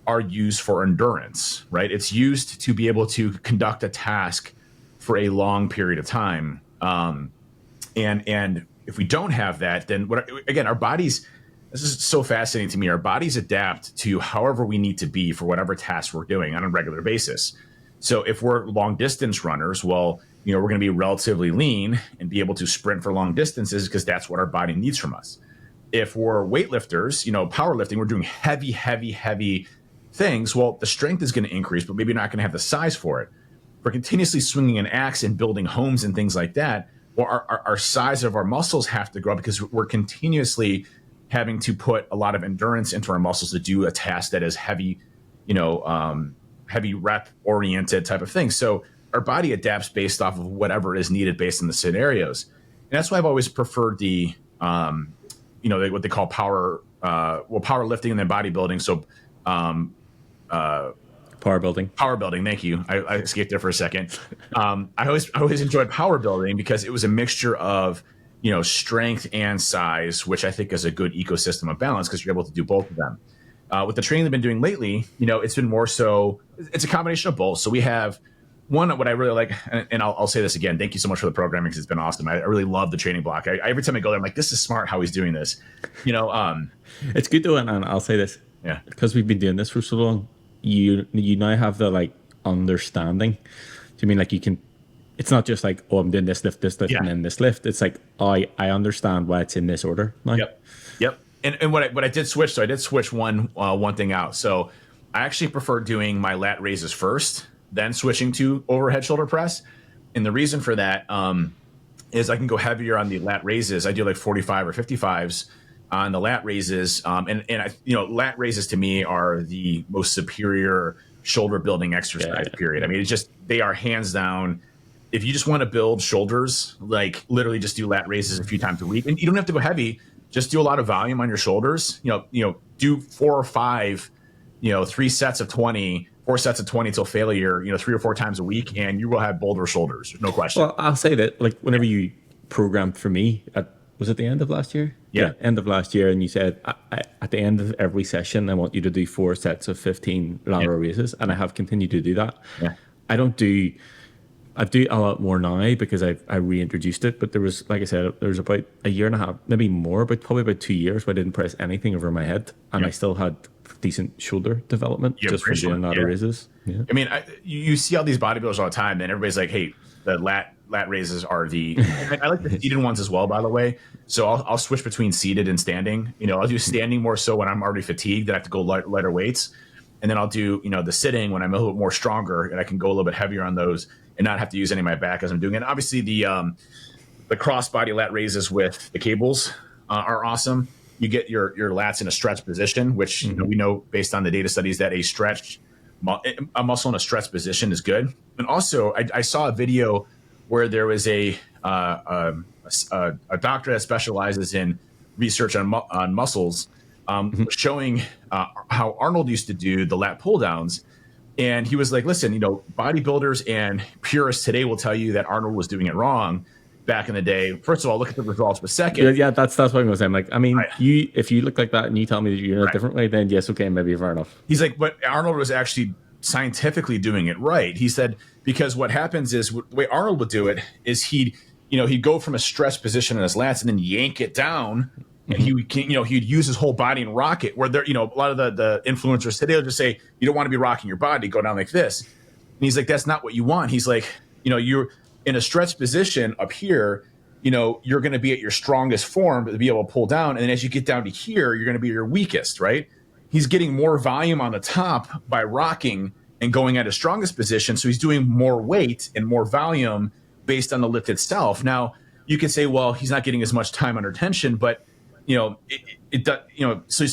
S2: are used for endurance, right? It's used to be able to conduct a task for a long period of time. And if we don't have that, then our bodies, this is so fascinating to me. Our bodies adapt to however we need to be for whatever task we're doing on a regular basis. So if we're long distance runners, well, we're going to be relatively lean and be able to sprint for long distances because that's what our body needs from us. If we're weightlifters, powerlifting, we're doing heavy things. Well, the strength is going to increase, but maybe not going to have the size for it. If we're continuously swinging an axe and building homes and things like that, well, our size of our muscles have to grow because we're continuously having to put a lot of endurance into our muscles to do a task that is heavy, heavy rep oriented type of thing. So our body adapts based off of whatever is needed based on the scenarios. And that's why I've always preferred the, what they call powerlifting and then bodybuilding. So
S1: Power building.
S2: Power building. Thank you. I escaped there for a second. I always enjoyed power building because it was a mixture of, strength and size, which I think is a good ecosystem of balance because you're able to do both of them. With the training I've been doing lately, it's been more so, it's a combination of both. So we have one, what I really like, and I'll say this again, thank you so much for the programming because it's been awesome. I really love the training block. Every time I go there, I'm like, this is smart how he's doing this.
S1: It's good though, and I'll say this.
S2: Yeah.
S1: Because we've been doing this for so long, you now have the like understanding. Do you mean like you can, it's not just like, oh, I'm doing this lift,
S2: yeah.
S1: and then this lift. It's like, I understand why it's in this order now.
S2: Yep. And what I did switch, so I did switch one thing out. So I actually prefer doing my lat raises first, then switching to overhead shoulder press. And the reason for that is I can go heavier on the lat raises. I do like 45 or 55s on the lat raises. And lat raises to me are the most superior shoulder building exercise, period. I mean, they are hands down. If you just want to build shoulders, like literally just do lat raises a few times a week, and you don't have to go heavy. Just do a lot of volume on your shoulders. Do 4 or 5, 3 sets of 20, 4 sets of 20 till failure. 3 or 4 times a week, and you will have bolder shoulders. No question.
S1: Well, I'll say that like whenever you programmed for me, was it the end of last year?
S2: Yeah,
S1: end of last year, and you said at the end of every session, I want you to do 4 sets of 15 lateral raises, and I have continued to do that.
S2: Yeah.
S1: I do a lot more now because I reintroduced it, but there was, like I said, there was about a year and a half, maybe more, but probably about 2 years where I didn't press anything over my head, and I still had decent shoulder development just from doing lateral raises. Yeah.
S2: I mean, you see all these bodybuilders all the time, and everybody's like, hey, the lat raises are the I like the seated ones as well, by the way. So I'll switch between seated and standing. I'll do standing more so when I'm already fatigued that I have to go lighter weights. And then I'll do, the sitting when I'm a little bit more stronger and I can go a little bit heavier on those and not have to use any of my back as I'm doing it. And obviously the cross body lat raises with the cables are awesome. You get your lats in a stretch position, which we know based on the data studies that a muscle in a stretch position is good. And also I saw a video where there was a doctor that specializes in research on muscles showing how Arnold used to do the lat pull downs. And he was like, listen, bodybuilders and purists today will tell you that Arnold was doing it wrong back in the day. First of all, look at the results. But second,
S1: yeah, that's what I'm going to say. I'm like, I mean, if you look like that and you tell me that you're in a different way, then yes, okay, maybe fair enough.
S2: He's like, but Arnold was actually scientifically doing it right. He said, because what happens is the way Arnold would do it is he'd go from a stretch position in his lats and then yank it down. And he'd use his whole body and rock it. Where there, a lot of the influencers today will just say, you don't want to be rocking your body, go down like this. And he's like, that's not what you want. He's like, you're in a stretch position up here, you're going to be at your strongest form to be able to pull down. And then as you get down to here, you're going to be your weakest, right? He's getting more volume on the top by rocking and going at his strongest position. So he's doing more weight and more volume based on the lift itself. Now, you could say, well, he's not getting as much time under tension, but so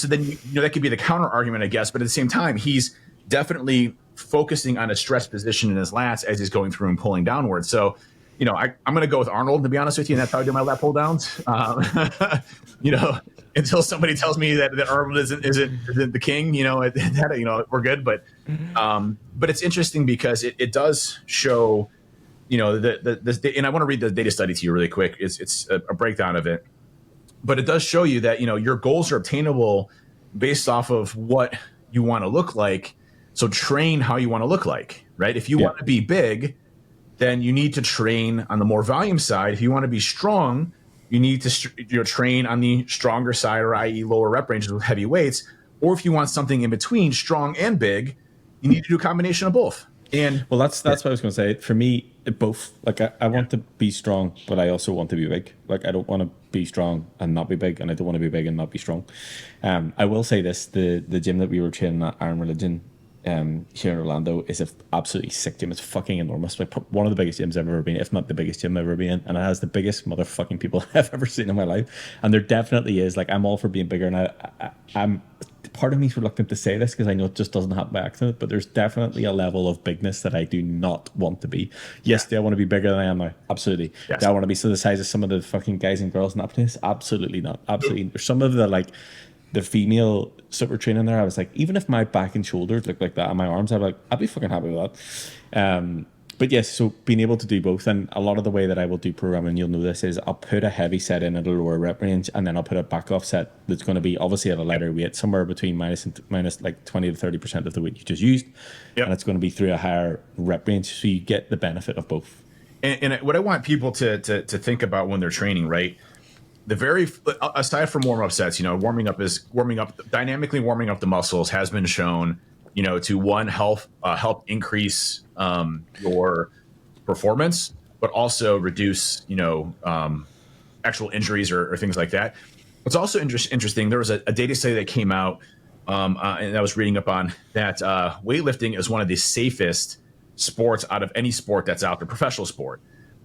S2: then that could be the counter argument, I guess. But at the same time, he's definitely focusing on a stress position in his lats as he's going through and pulling downwards. So, I'm going to go with Arnold, to be honest with you, and that's how I do my lat pull downs. Until somebody tells me that Arnold isn't the king, we're good. But it's interesting because it does show, and I want to read the data study to you really quick. It's a breakdown of it. But it does show you that, your goals are obtainable based off of what you want to look like. So train how you want to look like, right? If you want to be big, then you need to train on the more volume side. If you want to be strong, you need to train on the stronger side, or i.e. lower rep ranges with heavy weights. Or if you want something in between, strong and big, you need to do a combination of both. And
S1: well, that's what I was going to say. For me, both. Like I want to be strong, but I also want to be big. Like I don't want to be strong and not be big, and I don't want to be big and not be strong. I will say this: the gym that we were training at, Iron Religion, here in Orlando, is an absolutely sick gym. It's fucking enormous. Like one of the biggest gyms I've ever been, if not the biggest gym I've ever been in, and it has the biggest motherfucking people I've ever seen in my life. And there definitely is. Like I'm all for being bigger, and I'm. Part of me is reluctant to say this because I know it just doesn't happen by accident, but there's definitely a level of bigness that I do not want to be. Yes, do I want to be bigger than I am now? Absolutely. Yes. Do I want to be the size of some of the fucking guys and girls in that place? Absolutely not. Absolutely. There's some of the the female super training there, I was like, even if my back and shoulders look like that and my arms, I'd be fucking happy with that. But yes, so being able to do both, and a lot of the way that I will do programming, you'll know this, is I'll put a heavy set in at a lower rep range, and then I'll put a back off set that's going to be obviously at a lighter weight, somewhere between minus like 20 to 30% of the weight you just used, and it's going to be through a higher rep range, so you get the benefit of both.
S2: And what I want people to think about when they're training, right? Aside from warm up sets, warming up, dynamically warming up the muscles has been shown, to help increase your performance, but also reduce, actual injuries or things like that. What's also interesting, there was a data study that came out, and I was reading up on that. Weightlifting is one of the safest sports out of any sport that's out there, professional sport.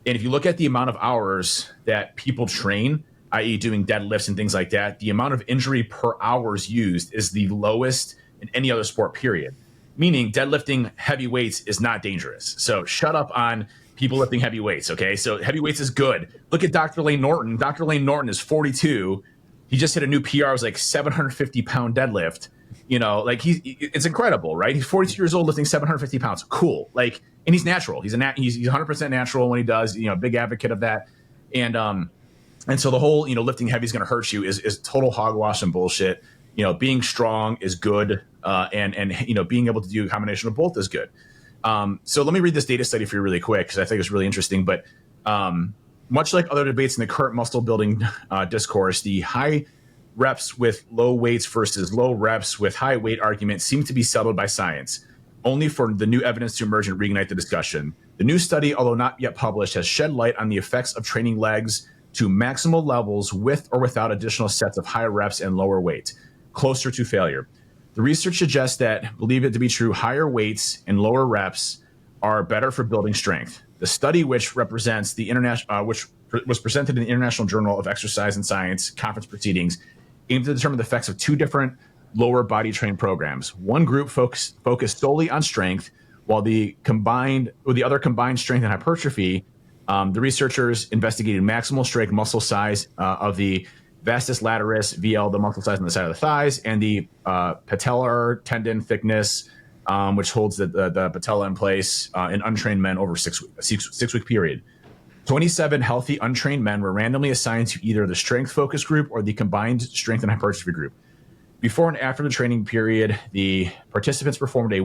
S2: And if you look at the amount of hours that people train, i.e. doing deadlifts and things like that, the amount of injury per hours used is the lowest in any other sport, period. Meaning deadlifting heavy weights is not dangerous. So shut up on people lifting heavy weights, okay? So heavy weights is good. Look at Dr. Lane Norton. Dr. Lane Norton is 42. He just hit a new PR. It was like 750-pound deadlift. It's incredible, right? He's 42 years old lifting 750 pounds. Cool. And he's natural. He's 100% natural when he does, big advocate of that. And so the whole, lifting heavy is going to hurt you is total hogwash and bullshit. Being strong is good, and being able to do a combination of both is good. So let me read this data study for you really quick, because I think it's really interesting. But much like other debates in the current muscle building discourse, the high reps with low weights versus low reps with high weight argument seem to be settled by science, only for the new evidence to emerge and reignite the discussion. The new study, although not yet published, has shed light on the effects of training legs to maximal levels with or without additional sets of higher reps and lower weight, closer to failure. The research suggests that, believe it to be true, higher weights and lower reps are better for building strength. The study, which represents the which was presented in the International Journal of Exercise and Science conference proceedings, aimed to determine the effects of two different lower body training programs. One group focused solely on strength, while the other combined strength and hypertrophy. The researchers investigated maximal strength muscle size of the vastus lataris, VL, the muscle size on the side of the thighs, and the patellar tendon thickness, which holds the patella in place in untrained men over a six-week period. 27 healthy untrained men were randomly assigned to either the strength focus group or the combined strength and hypertrophy group. Before and after the training period, the participants performed a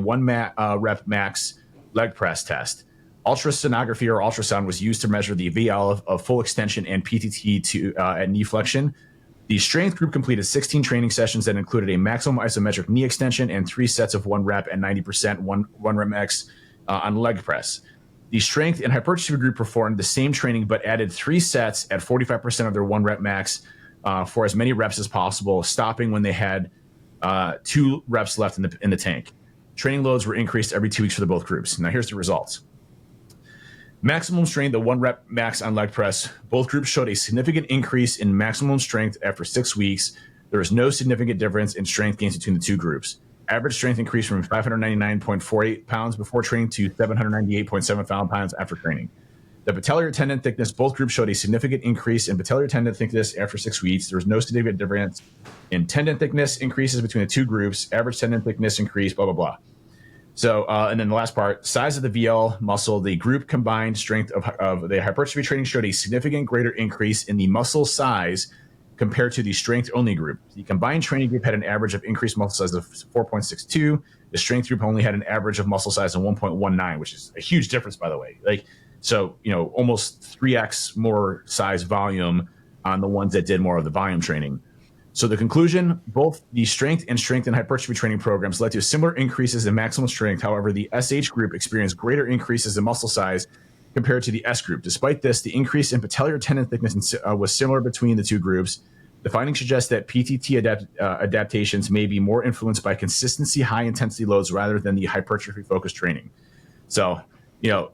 S2: rep max leg press test. Ultrasonography or ultrasound was used to measure the VL of full extension and PTT at knee flexion. The strength group completed 16 training sessions that included a maximum isometric knee extension and 3 sets of 1 rep and 90% one rep max on leg press. The strength and hypertrophy group performed the same training but added 3 sets at 45% of their 1 rep max for as many reps as possible, stopping when they had 2 reps left in the tank. Training loads were increased every 2 weeks for both groups. Now here's the results. Maximum strength, the 1 rep max on leg press, both groups showed a significant increase in maximum strength after 6 weeks. There was no significant difference in strength gains between the 2 groups. Average strength increased from 599.48 pounds before training to 798.7 pounds after training. The patellar tendon thickness, both groups showed a significant increase in patellar tendon thickness after 6 weeks. There was no significant difference in tendon thickness increases between the 2 groups. Average tendon thickness increased, blah, blah, blah. So, and then the last part, size of the VL muscle, the group combined strength of the hypertrophy training showed a significant greater increase in the muscle size compared to the strength-only group. The combined training group had an average of increased muscle size of 4.62. The strength group only had an average of muscle size of 1.19, which is a huge difference, by the way. So, almost 3x more size volume on the ones that did more of the volume training. So the conclusion, both the strength and hypertrophy training programs led to similar increases in maximum strength. However, the SH group experienced greater increases in muscle size compared to the S group. Despite this, the increase in patellar tendon thickness was similar between the 2 groups. The findings suggest that PTT adaptations may be more influenced by consistency, high-intensity loads rather than the hypertrophy-focused training. So,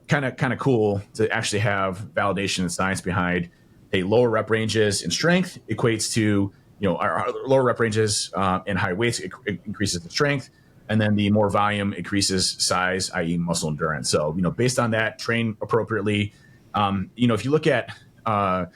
S2: kind of cool to actually have validation and science behind, lower rep ranges in strength equates to our lower rep ranges and high weights increases the strength, and then the more volume increases size, i.e. muscle endurance. So, based on that, train appropriately. If you look at how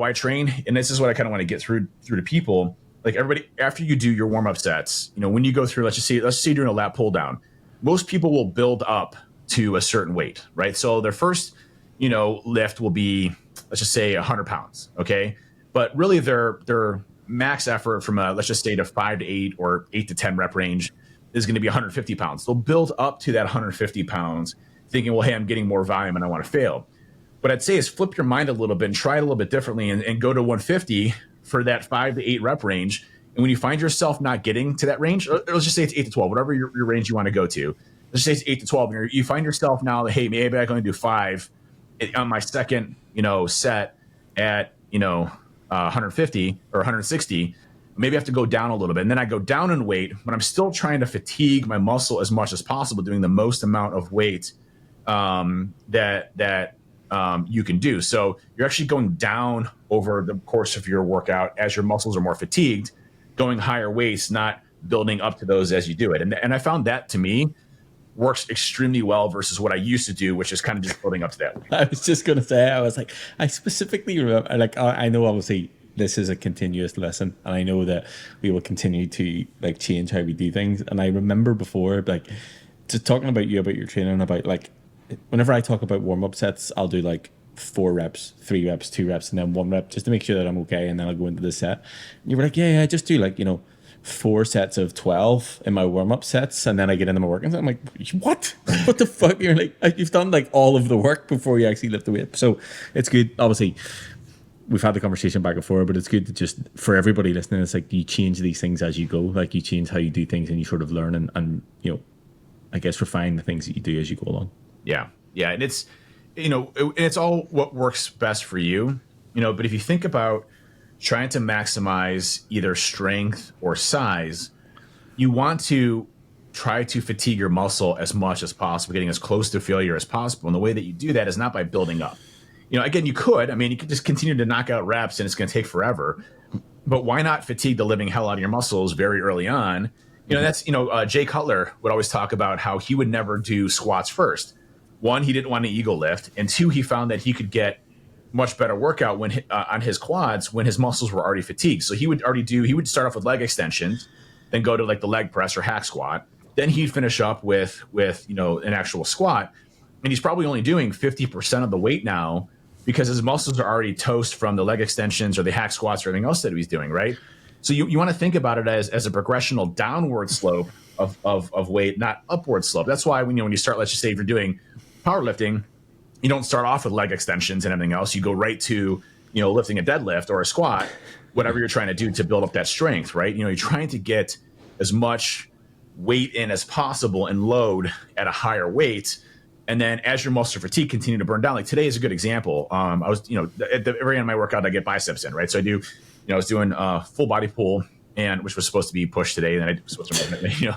S2: I train, and this is what I kind of want to get through to people, like everybody, after you do your warm up sets, you know, when you go through, let's just say you're doing a lat pull down, most people will build up to a certain weight, right? So their first, you know, lift will be, let's just say 100 pounds. Okay. But really their max effort from a, let's just say, to 5 to 8 or 8 to 10 rep range is going to be 150 pounds. They'll build up to that 150 pounds thinking, well, hey, I'm getting more volume and I want to fail. What I'd say is flip your mind a little bit and try it a little bit differently and go to 150 for that 5 to 8 rep range. And when you find yourself not getting to that range, or let's just say it's 8 to 12, whatever your range you want to go to, let's just say it's 8 to 12, and you find yourself now, hey, maybe I can only do 5 on my second, you know, set at, you know, 150 or 160. Maybe I have to go down a little bit. And then I go down in weight, but I'm still trying to fatigue my muscle as much as possible, doing the most amount of weight that you can do. So you're actually going down over the course of your workout as your muscles are more fatigued, going higher weights, not building up to those as you do it. And I found that, to me, works extremely well versus what I used to do, which is kind of just building up to that.
S1: I was just going to say, I was like, I specifically remember, like, I know obviously this is a continuous lesson, and I know that we will continue to like change how we do things. And I remember before, like, just talking about your training, about like, whenever I talk about warm up sets, I'll do like 4 reps, 3 reps, 2 reps, and then 1 rep just to make sure that I'm okay. And then I'll go into the set. And you were like, yeah, I just do like, you know, 4 sets of 12 in my warm-up sets, and then I get into my work and I'm like, what the fuck? You're like, you've done like all of the work before you actually lift the weight. So it's good. Obviously we've had the conversation back and forth, but it's good to just, for everybody listening, it's like you change these things as you go. Like you change how you do things, and you sort of learn and you know, I guess refine the things that you do as you go along.
S2: Yeah And it's, you know, it's all what works best for you, you know. But if you think about trying to maximize either strength or size, you want to try to fatigue your muscle as much as possible, getting as close to failure as possible. And the way that you do that is not by building up. You know, again, you could just continue to knock out reps and it's going to take forever. But why not fatigue the living hell out of your muscles very early on? You know, that's, you know, Jay Cutler would always talk about how he would never do squats first. 1, he didn't want an ego lift. And 2, he found that he could get much better workout when on his quads when his muscles were already fatigued. So he would start off with leg extensions, then go to like the leg press or hack squat. Then he'd finish up with you know, an actual squat. And he's probably only doing 50% of the weight now because his muscles are already toast from the leg extensions or the hack squats or everything else that he's doing, right? So you want to think about it as a progressional downward slope of weight, not upward slope. That's why when you start, let's just say if you're doing powerlifting, you don't start off with leg extensions and everything else. You go right to, you know, lifting a deadlift or a squat, whatever you're trying to do to build up that strength, right? You know, you're trying to get as much weight in as possible and load at a higher weight. And then as your muscle fatigue continue to burn down, like today is a good example. I was, you know, at the very end of my workout, I get biceps in, right? So I do, you know, I was doing a full body pull, and which was supposed to be pushed today. And then I was supposed to, you know,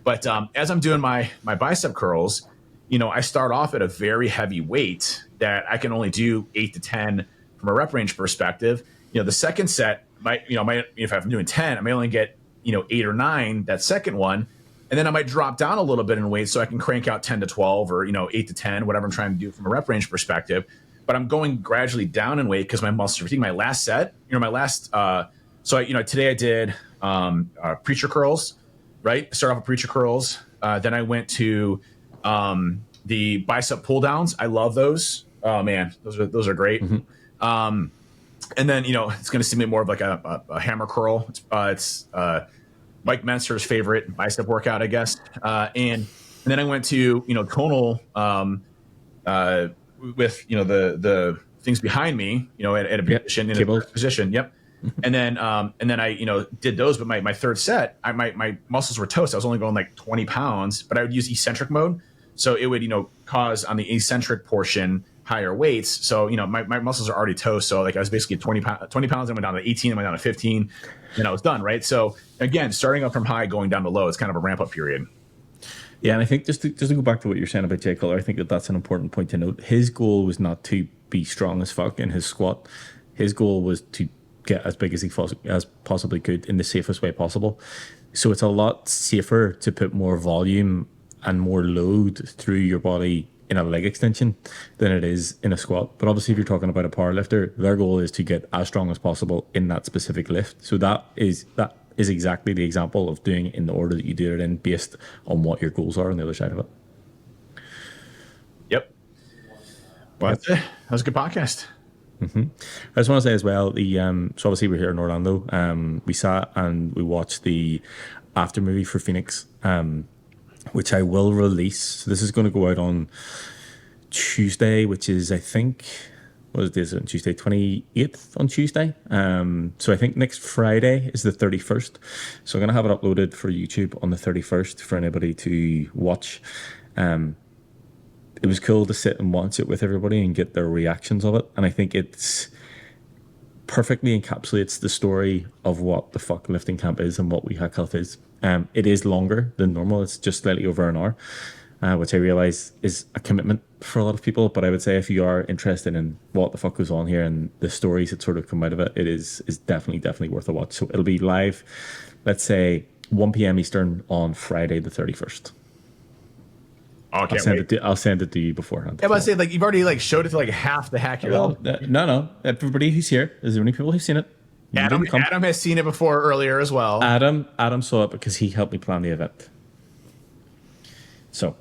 S2: but as I'm doing my bicep curls, you know, I start off at a very heavy weight that I can only do 8 to 10 from a rep range perspective. You know, the second set if I'm doing 10, I may only get, you know, 8 or 9 that second one. And then I might drop down a little bit in weight so I can crank out 10 to 12 or, you know, 8 to 10, whatever I'm trying to do from a rep range perspective. But I'm going gradually down in weight because my muscles are fatigued. My last set, you know, today I did preacher curls, right? Start off with preacher curls. Then I went to the bicep pull downs. I love those. Oh man, those are great. Mm-hmm. And then, you know, it's going to seem more of like a hammer curl. It's Mike Menster's favorite bicep workout, I guess. And then I went to, you know, tonal with, you know, the things behind me, you know, at a position, in a position. Yep. And then I, you know, did those, but my third set, my muscles were toast. I was only going like 20 pounds, but I would use eccentric mode. So it would, you know, cause on the eccentric portion higher weights. So, you know, my muscles are already toast. So like I was basically 20 pounds, I went down to 18, I went down to 15, and I was done. Right. So again, starting up from high, going down to low, it's kind of a ramp up period.
S1: Yeah. And I think just to go back to what you're saying about Jay Cutler, I think that's an important point to note. His goal was not to be strong as fuck in his squat. His goal was to get as big as he possibly could in the safest way possible. So it's a lot safer to put more volume and more load through your body in a leg extension than it is in a squat. But obviously, if you're talking about a power lifter, their goal is to get as strong as possible in that specific lift. So that is exactly the example of doing it in the order that you do it in, based on what your goals are on the other side of it.
S2: Yep. Well, that's it. That was a good podcast.
S1: I just want to say as well, so obviously we're here in Orlando. We sat and we watched the after movie for Phoenix, which I will release. So this is going to go out on Tuesday, which is, I think, what is this on Tuesday? 28th on Tuesday. So I think next Friday is the 31st. So I'm going to have it uploaded for YouTube on the 31st for anybody to watch. It was cool to sit and watch it with everybody and get their reactions of it. And I think it's perfectly encapsulates the story of what the fuck lifting camp is and what We Hack Health is. It is longer than normal. It's just slightly over an hour, which I realize is a commitment for a lot of people. But I would say if you are interested in what the fuck goes on here and the stories that sort of come out of it, it is definitely worth a watch. So it'll be live, let's say 1 p.m. Eastern on Friday the 31st.
S2: Okay,
S1: I'll send it to you beforehand.
S2: Yeah, but I say, like, you've already like showed it to like half the Hack Your Health.
S1: No. Everybody who's here, is there any people who've seen it?
S2: Adam has seen it before earlier as well.
S1: Adam saw it because he helped me plan the event. So,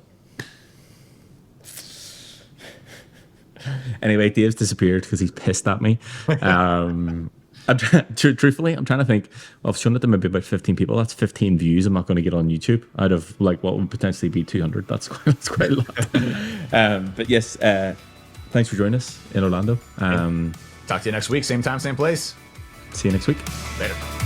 S1: anyway, Dave's disappeared because he's pissed at me. Truthfully, I'm trying to think. Well, I've shown it to maybe about 15 people. That's 15 views I'm not going to get on YouTube out of like what would potentially be 200. That's quite a lot. But yes, thanks for joining us in Orlando.
S2: Talk to you next week. Same time, same place.
S1: See you next week.
S2: Later.